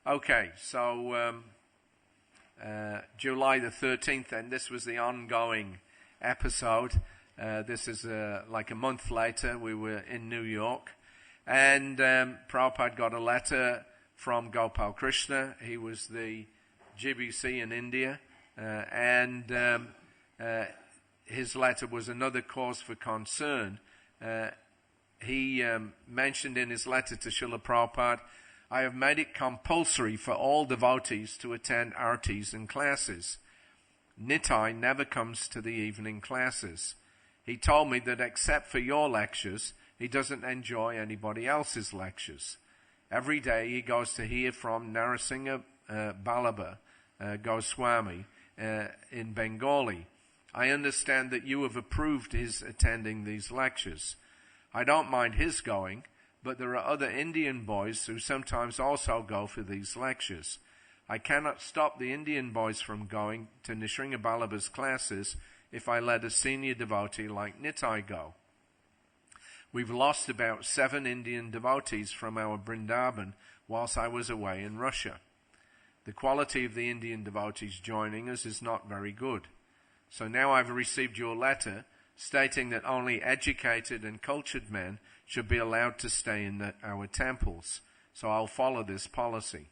Okay, so July the 13th, and this was the ongoing episode. This is like a month later. We were in New York, and Prabhupada got a letter from Gopal Krishna. He was the GBC in India, and his letter was another cause for concern. He mentioned in his letter to Srila Prabhupada, I have made it compulsory for all devotees to attend artis and classes. Nitai never comes to the evening classes. He told me that except for your lectures, he doesn't enjoy anybody else's lectures. Every day he goes to hear from Narasingha Ballabha Goswami in Bengali. I understand that you have approved his attending these lectures. I don't mind his going, but there are other Indian boys who sometimes also go for these lectures. I cannot stop the Indian boys from going to Nrsimha Ballabha's classes if I let a senior devotee like Nitai go. We've lost about 7 Indian devotees from our Vrindavan whilst I was away in Russia. The quality of the Indian devotees joining us is not very good. So now I've received your letter stating that only educated and cultured men should be allowed to stay in our temples. So I'll follow this policy.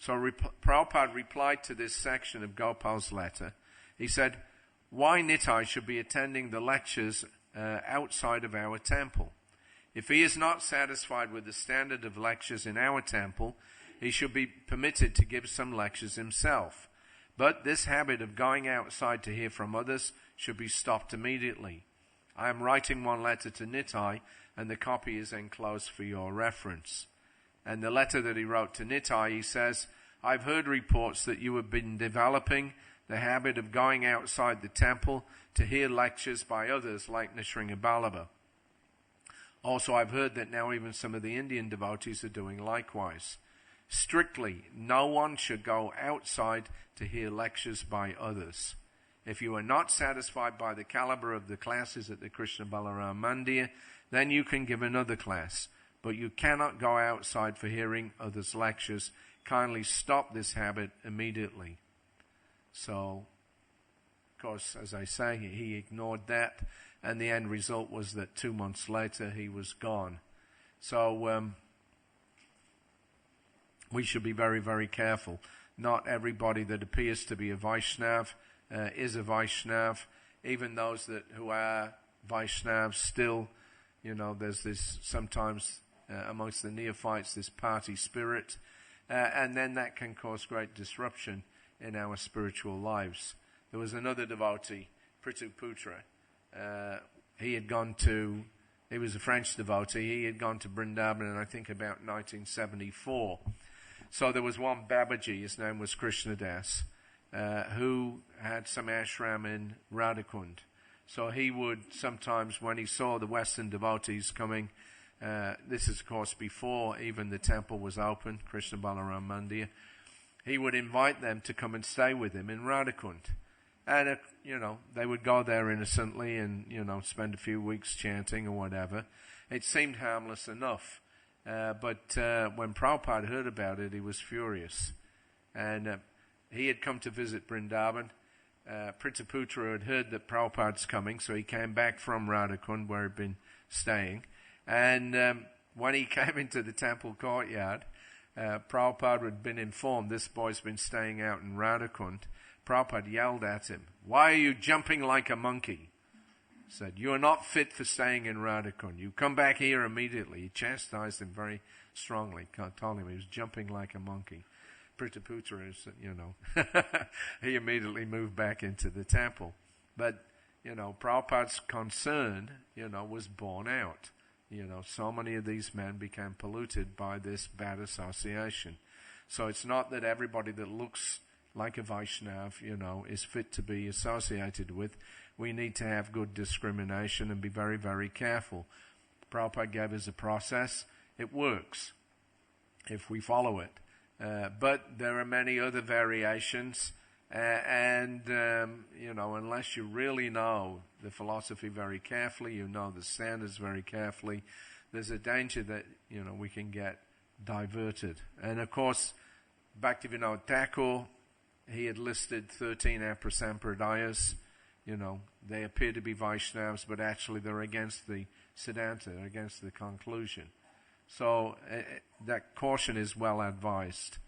So Prabhupada replied to this section of Gopal's letter. He said, why Nitai should be attending the lectures outside of our temple? If he is not satisfied with the standard of lectures in our temple, he should be permitted to give some lectures himself. But this habit of going outside to hear from others should be stopped immediately. I am writing one letter to Nitai, and the copy is enclosed for your reference. And the letter that he wrote to Nitai, he says, I've heard reports that you have been developing the habit of going outside the temple to hear lectures by others like Nrsimha Ballabha. Also, I've heard that now even some of the Indian devotees are doing likewise. Strictly, no one should go outside to hear lectures by others. If you are not satisfied by the caliber of the classes at the Krishna Balaram Mandir, then you can give another class. But you cannot go outside for hearing others' lectures. Kindly stop this habit immediately. So, of course, as I say, he ignored that, and the end result was that 2 months later he was gone. So, we should be very, very careful. Not everybody that appears to be a Vaishnav is a Vaishnav. Even those who are Vaishnavs still, there's this sometimes amongst the neophytes, this party spirit, and then that can cause great disruption in our spiritual lives. There was another devotee, Prithuputra. He was a French devotee. He had gone to Vrindavan in, I think, about 1974. So there was one Babaji, his name was Krishnadas, who had some ashram in Radhakund. So he would sometimes, when he saw the Western devotees coming, this is of course before even the temple was open, Krishna Balaram Mandir, he would invite them to come and stay with him in Radhakund. And, they would go there innocently and, spend a few weeks chanting or whatever. It seemed harmless enough. But when Prabhupada heard about it, he was furious. And he had come to visit Vrindavan. Prithuputra had heard that Prabhupada's coming, so he came back from Radhakund, where he'd been staying. And when he came into the temple courtyard, Prabhupada had been informed, this boy's been staying out in Radhakund. Prabhupada yelled at him, why are you jumping like a monkey? He said, you are not fit for staying in Radhakund. You come back here immediately. He chastised him very strongly. Told him he was jumping like a monkey. Prithuputra, he immediately moved back into the temple. But, Prabhupada's concern, was borne out. So many of these men became polluted by this bad association. So it's not that everybody that looks like a Vaishnav, is fit to be associated with. We need to have good discrimination and be very, very careful. Prabhupada gave us a process. It works if we follow it. But there are many other variations, and unless you really know the philosophy very carefully, the standards very carefully, there's a danger that, we can get diverted. And of course, Bhaktivinoda Thakur, he had listed 13 Aprasampradayas. They appear to be Vaishnavas, but actually they're against the Siddhanta, against the conclusion. So that caution is well advised.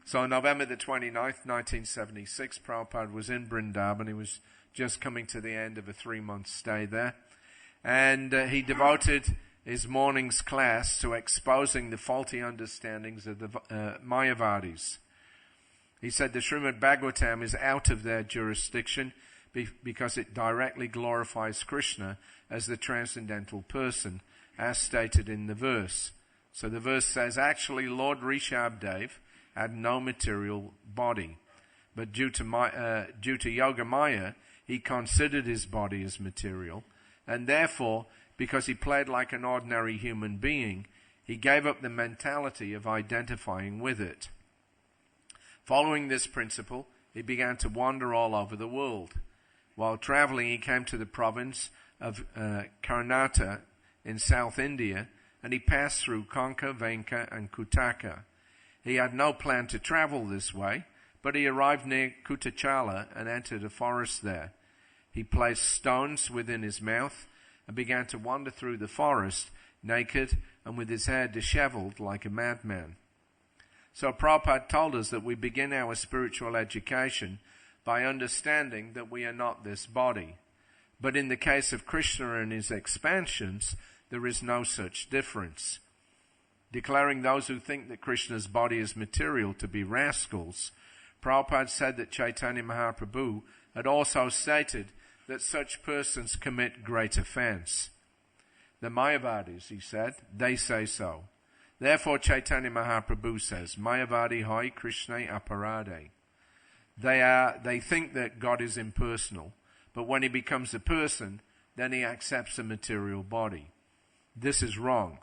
So on November the 29th, 1976, Prabhupada was in Vrindavan. He was just coming to the end of a 3-month stay there. And he devoted his morning's class to exposing the faulty understandings of the Mayavadis. He said the Srimad Bhagavatam is out of their jurisdiction because it directly glorifies Krishna as the transcendental person, as stated in the verse. So the verse says, actually, Lord Rishabdev had no material body, but due to Yogamaya, he considered his body as material, and therefore, because he played like an ordinary human being, he gave up the mentality of identifying with it. Following this principle, he began to wander all over the world. While traveling, he came to the province of Karnataka in South India, and he passed through Konka, Venka, and Kutaka. He had no plan to travel this way, but he arrived near Kutachala and entered a forest there. He placed stones within his mouth and began to wander through the forest, naked and with his hair disheveled like a madman. So Prabhupada told us that we begin our spiritual education by understanding that we are not this body. But in the case of Krishna and his expansions, there is no such difference. Declaring those who think that Krishna's body is material to be rascals, Prabhupada said that Chaitanya Mahaprabhu had also stated that such persons commit great offense. The Mayavadis, he said, they say so. Therefore Chaitanya Mahaprabhu says, Mayavadi hoi Krishna aparade. They think that God is impersonal, but when he becomes a person, then he accepts a material body. This is wrong.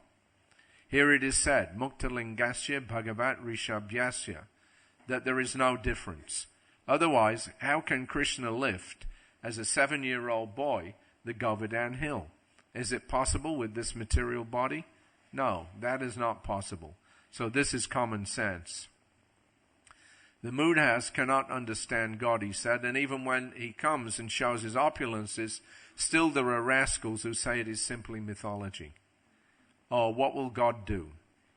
Here it is said, Muktalingasya Bhagavat Rishabhyasya, that there is no difference. Otherwise, how can Krishna lift, as a 7-year-old boy, the Govardhan hill? Is it possible with this material body? No, that is not possible. So this is common sense. The Mudhas cannot understand God, he said, and even when he comes and shows his opulences, still there are rascals who say it is simply mythology. Oh, what will God do?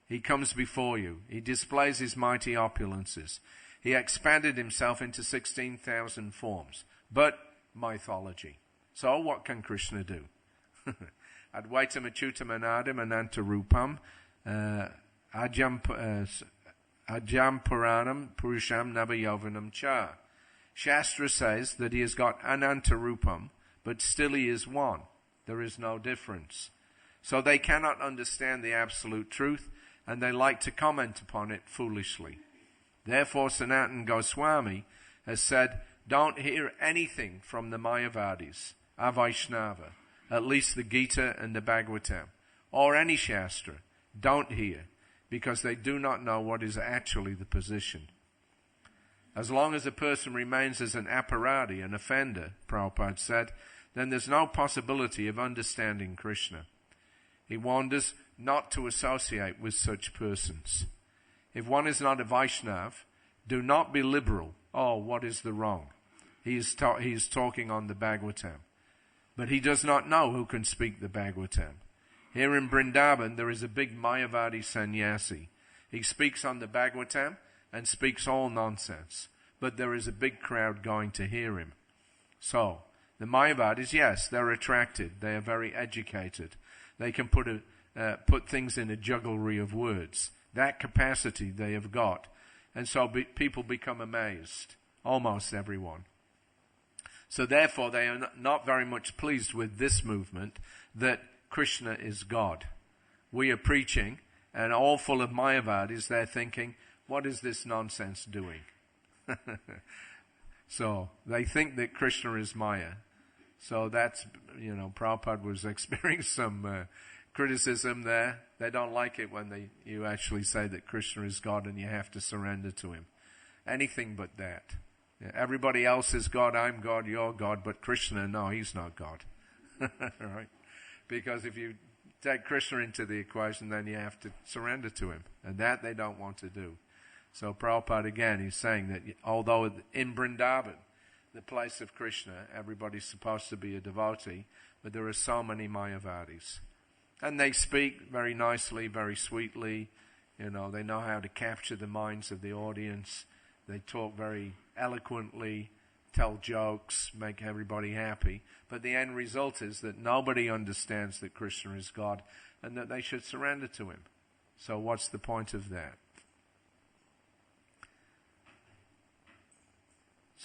He comes before you. He displays his mighty opulences. He expanded himself into 16,000 forms. But mythology. So what can Krishna do? Advaitam achyutam anadam anantarupam ajam puranam purusham navayovanam cha. Shastra says that he has got anantarupam, but still he is one. There is no difference. So they cannot understand the absolute truth, and they like to comment upon it foolishly. Therefore Sanatana Goswami has said, don't hear anything from the Mayavadis, Avaishnava, at least the Gita and the Bhagavatam, or any Shastra. Don't hear, because they do not know what is actually the position. As long as a person remains as an aparadi, an offender, Prabhupada said, then there's no possibility of understanding Krishna. He warned us not to associate with such persons. If one is not a Vaishnav, do not be liberal. Oh, what is the wrong? He is talking on the Bhagavatam. But he does not know who can speak the Bhagavatam. Here in Vrindavan, there is a big Mayavadi sannyasi. He speaks on the Bhagavatam and speaks all nonsense. But there is a big crowd going to hear him. So, the Mayavadis, yes, they're attracted. They are very educated. They can put things in a jugglery of words. That capacity they have got. And so people become amazed. Almost everyone. So therefore they are not very much pleased with this movement that Krishna is God. We are preaching, and all full of Mayavadis, they're thinking, what is this nonsense doing? So they think that Krishna is Maya. So that's, Prabhupada was experiencing some criticism there. They don't like it when you actually say that Krishna is God and you have to surrender to him. Anything but that. Yeah, everybody else is God, I'm God, you're God, but Krishna, no, he's not God. Right? Because if you take Krishna into the equation, then you have to surrender to him. And that they don't want to do. So Prabhupada again, he's saying that although in Vrindavan, the place of Krishna, everybody's supposed to be a devotee, but there are so many Mayavadis. And they speak very nicely, very sweetly. They know how to capture the minds of the audience. They talk very eloquently, tell jokes, make everybody happy. But the end result is that nobody understands that Krishna is God and that they should surrender to him. So what's the point of that?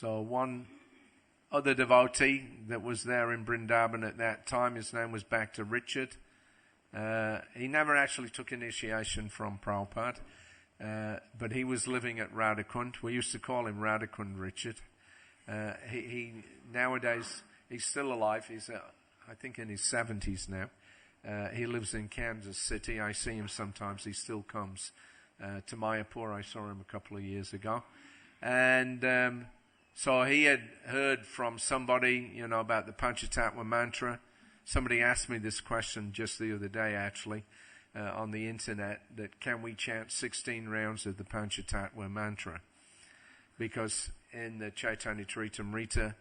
So one other devotee that was there in Vrindavan at that time, his name was Bhakta Richard. He never actually took initiation from Prabhupada, but he was living at Radhakund. We used to call him Radhakund Richard. He nowadays, he's still alive. He's, I think, in his 70s now. He lives in Kansas City. I see him sometimes. He still comes to Mayapur. I saw him a couple of years ago. And so he had heard from somebody, about the Panchatattva mantra. Somebody asked me this question just the other day, actually, on the internet, that can we chant 16 rounds of the Panchatattva mantra? Because in the Chaitanya Charitamrita,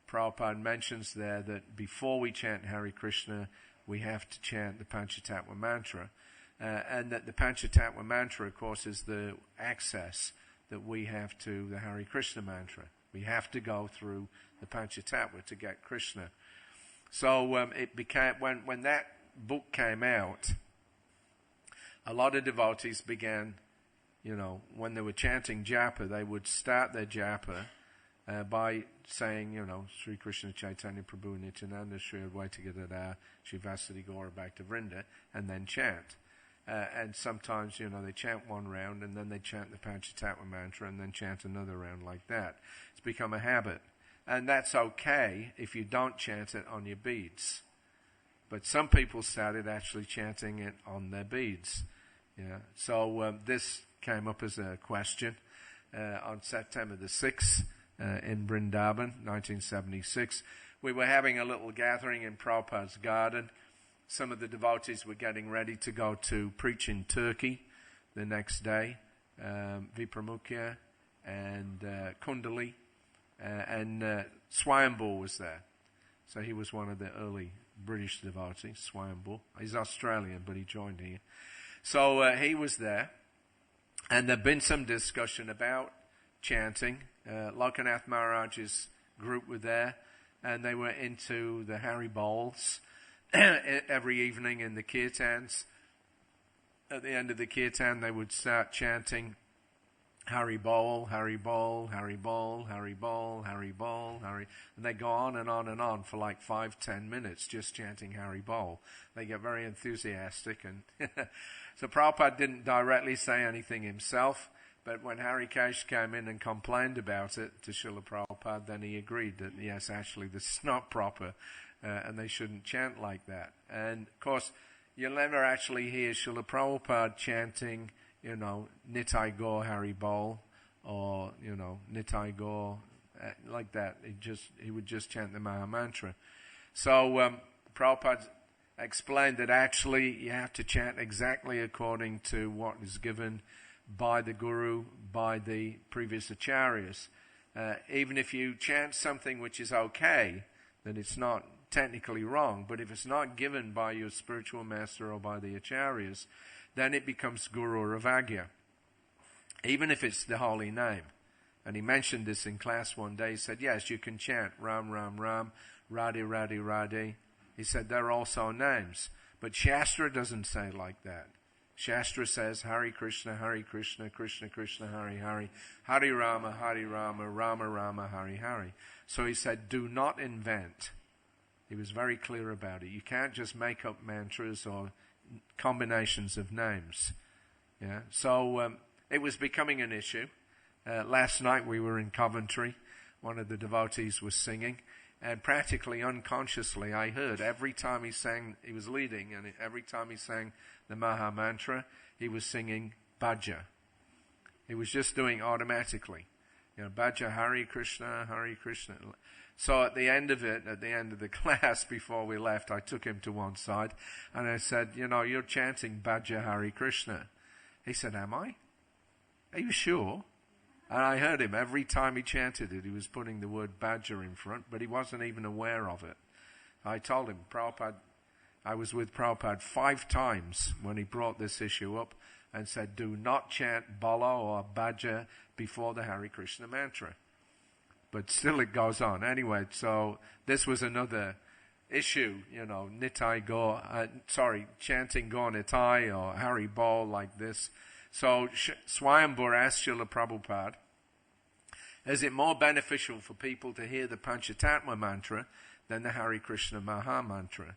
Prabhupada mentions there that before we chant Hare Krishna, we have to chant the Panchatattva mantra. And that the Panchatattva mantra, of course, is the access that we have to the Hare Krishna mantra. We have to go through the Panchatattva to get Krishna. So it became, when that book came out, a lot of devotees began, when they were chanting japa, they would start their japa by saying, Sri Krishna Chaitanya Prabhu Nityananda Sri Advaita Gadadhara Sri Vasudeva Gaura Bhakta Vrinda, and then chant. And sometimes, they chant one round and then they chant the Panchatattva mantra and then chant another round like that. It's become a habit. And that's okay if you don't chant it on your beads. But some people started actually chanting it on their beads. Yeah. So this came up as a question on September the 6th in Vrindavan, 1976. We were having a little gathering in Prabhupada's garden. Some of the devotees were getting ready to go to preach in Turkey the next day. Vipramukhya and Kundali and Swayambhu was there. So he was one of the early British devotees, Swayambhu. He's Australian, but he joined here. So he was there. And there'd been some discussion about chanting. Lokanath Maharaj's group were there, and they were into the Hari Bowls. Every evening in the kirtans, at the end of the kirtan, they would start chanting Hari Bol, Hari Bol, Hari Bol, Hari Bol, Hari Bol, Hari, and they go on and on and on for like 5-10 minutes just chanting Hari Bol. They get very enthusiastic, and so Prabhupada didn't directly say anything himself, but when Harikesh came in and complained about it to Srila Prabhupada, then he agreed that yes, actually this is not proper. And they shouldn't chant like that. And, of course, you'll never actually hear Srila Prabhupada chanting, Nitai Gaur Hari Bol, or, Nitai Gaur, like that. He would just chant the Maha Mantra. So, Prabhupada explained that actually you have to chant exactly according to what is given by the Guru, by the previous acharyas. Even if you chant something which is okay, then it's not technically wrong, but if it's not given by your spiritual master or by the acharyas, then it becomes Guru Ravagya, even if it's the holy name. And he mentioned this in class one day. He said, yes, you can chant Ram, Ram, Ram, Radhe, Radhe, Radhe. He said, they're also names. But Shastra doesn't say like that. Shastra says, Hare Krishna, Krishna Krishna, Hare Hare, Hare Rama, Rama Rama, Hare Hare. So he said, do not invent. He was very clear about it. You can't just make up mantras or combinations of names. Yeah. So it was becoming an issue. Last night we were in Coventry. One of the devotees was singing, and practically unconsciously I heard every time he sang, he was leading, and every time he sang the Maha Mantra, he was singing Bhaja. He was just doing automatically. Bhaja Hare Krishna, Hare Krishna. So at the end of it, at the end of the class, before we left, I took him to one side and I said, you're chanting Bhaja Hare Krishna. He said, am I? Are you sure? And I heard him every time he chanted it, he was putting the word Bhaja in front, but he wasn't even aware of it. I told him, I was with Prabhupada 5 times when he brought this issue up and said, do not chant Bala or Bhaja before the Hare Krishna mantra. But still it goes on. Anyway, so this was another issue, Nitai Gaur, chanting Gaur Nitai or Hari Bol like this. So Swayambhu asked Srila Prabhupada, Is it more beneficial for people to hear the Panchatattva mantra than the Hare Krishna Maha Mantra?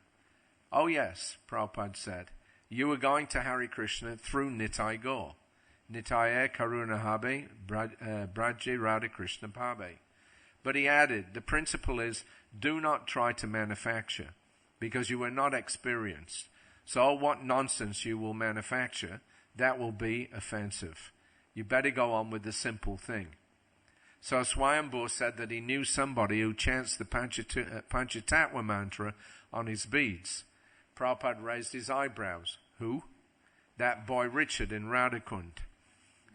Oh yes, Prabhupada said. You are going to Hare Krishna through Nitai Gaur. Nitaya Karuna Habe, Braje Radha Krishna Pabe. But he added, the principle is, do not try to manufacture, because you are not experienced. So what nonsense you will manufacture, that will be offensive. You better go on with the simple thing. So Swayambhu said that he knew somebody who chants the Panchatattva mantra on his beads. Prabhupada raised his eyebrows. Who? That boy Richard in Radhakund.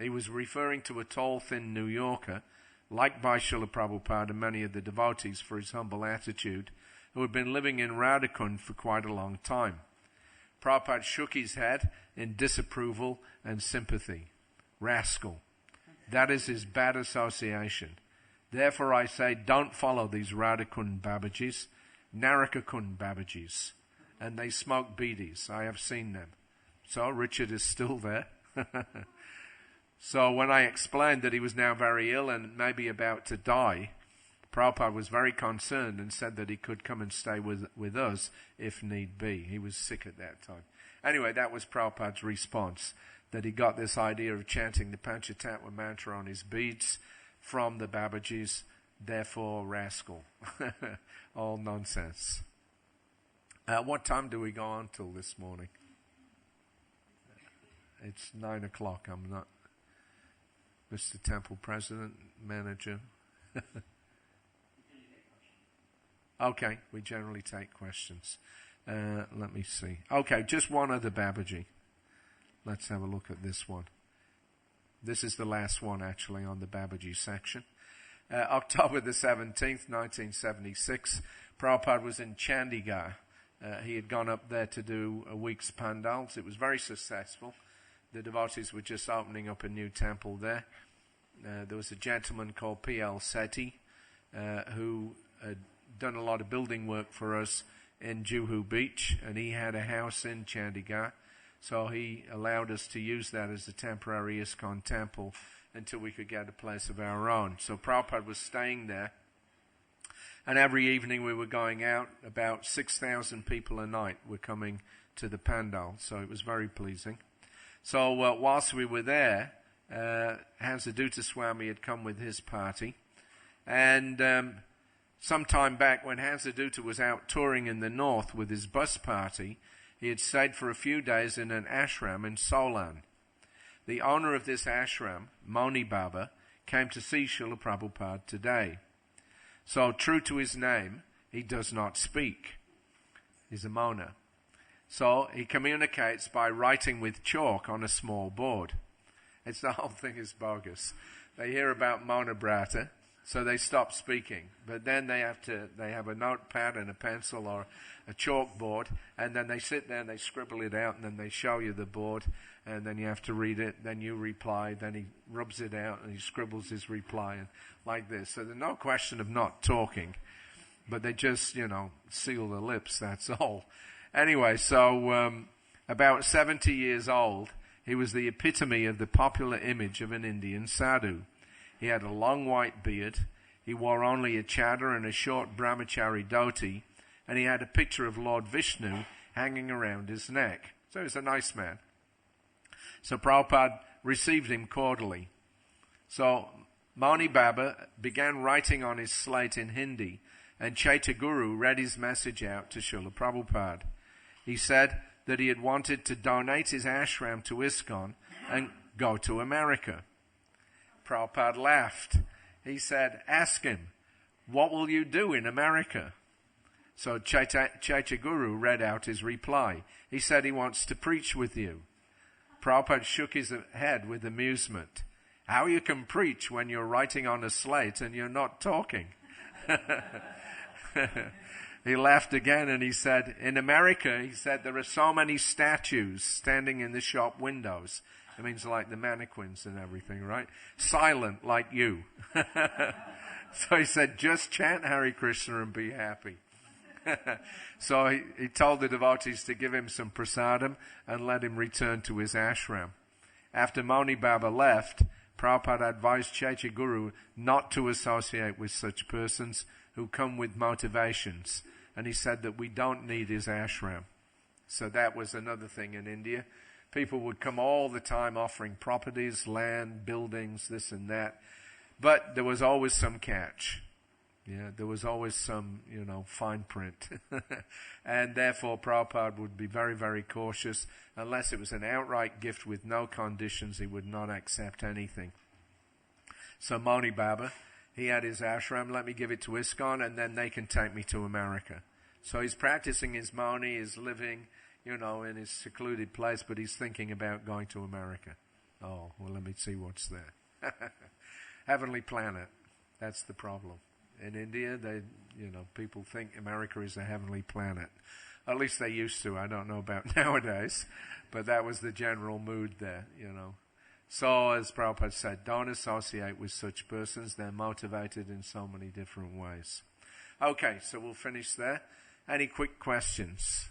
He was referring to a tall, thin New Yorker, liked by Srila Prabhupada and many of the devotees for his humble attitude, who had been living in Radhakund for quite a long time. Prabhupada shook his head in disapproval and sympathy. Rascal. That is his bad association. Therefore I say, don't follow these Radhakund Babajis, Narakakund Babajis. And they smoke beedies. I have seen them. So Richard is still there. So when I explained that he was now very ill and maybe about to die, Prabhupada was very concerned and said that he could come and stay with us if need be. He was sick at that time. Anyway, that was Prabhupada's response, that he got this idea of chanting the Panchatattva mantra on his beads from the Babajis, therefore rascal. All nonsense. What time do we go on till this morning? It's 9 o'clock. I'm not Mr. Temple President, Manager. Okay, we generally take questions. Let me see. Okay, just one other Babaji. Let's have a look at this one. This is the last one, actually, on the Babaji section. October the 17th, 1976, Prabhupada was in Chandigarh. He had gone up there to do a week's pandals. It was very successful. The devotees were just opening up a new temple there. There was a gentleman called P.L. Sethi who had done a lot of building work for us in Juhu Beach, and he had a house in Chandigarh. So he allowed us to use that as a temporary ISKCON temple until we could get a place of our own. So Prabhupada was staying there. And every evening we were going out. About 6,000 people a night were coming to the pandal. So it was very pleasing. So whilst we were there, Hansadutta Swami had come with his party. And some time back when Hansadutta was out touring in the north with his bus party, he had stayed for a few days in an ashram in Solan. The owner of this ashram, Moni Baba, came to see Srila Prabhupada today. So, true to his name, he does not speak. He's a Mona. So, he communicates by writing with chalk on a small board. The whole thing is bogus. They hear about Mona Brata, so they stop speaking. But then they have a notepad and a pencil or a chalkboard, and then they sit there and they scribble it out, and then they show you the board, and then you have to read it, then you reply, then he rubs it out and he scribbles his reply, and like this. So there's no question of not talking, but they just, seal the lips, that's all. Anyway, so about 70 years old, he was the epitome of the popular image of an Indian sadhu. He had a long white beard, he wore only a chadar and a short brahmachari dhoti, and he had a picture of Lord Vishnu hanging around his neck. So he's a nice man. So Prabhupada received him cordially. So Moni Baba began writing on his slate in Hindi, and Chaitya Guru read his message out to Srila Prabhupada. He said that he had wanted to donate his ashram to ISKCON and go to America. Prabhupada laughed. He said, ask him, what will you do in America? So Chaitya Guru read out his reply. He said he wants to preach with you. Prabhupada shook his head with amusement. How you can preach when you're writing on a slate and you're not talking? He laughed again and he said, in America, he said, there are so many statues standing in the shop windows. It means like the mannequins and everything, right? Silent like you. So he said, just chant Hare Krishna and be happy. So he told the devotees to give him some prasadam and let him return to his ashram. After Moni Baba left, Prabhupada advised Chaitya Guru not to associate with such persons who come with motivations. And he said that we don't need his ashram. So that was another thing in India. People would come all the time offering properties, land, buildings, this and that. But there was always some catch. Yeah, there was always some, fine print. And therefore Prabhupada would be very, very cautious. Unless it was an outright gift with no conditions, he would not accept anything. So Moni Baba, he had his ashram, let me give it to ISKCON, and then they can take me to America. So he's practicing his Moni, he's living, in his secluded place, but he's thinking about going to America. Oh, well, let me see what's there. Heavenly planet. That's the problem. In India, people think America is a heavenly planet. At least they used to. I don't know about nowadays. But that was the general mood there, So, as Prabhupada said, don't associate with such persons. They're motivated in so many different ways. Okay, so we'll finish there. Any quick questions?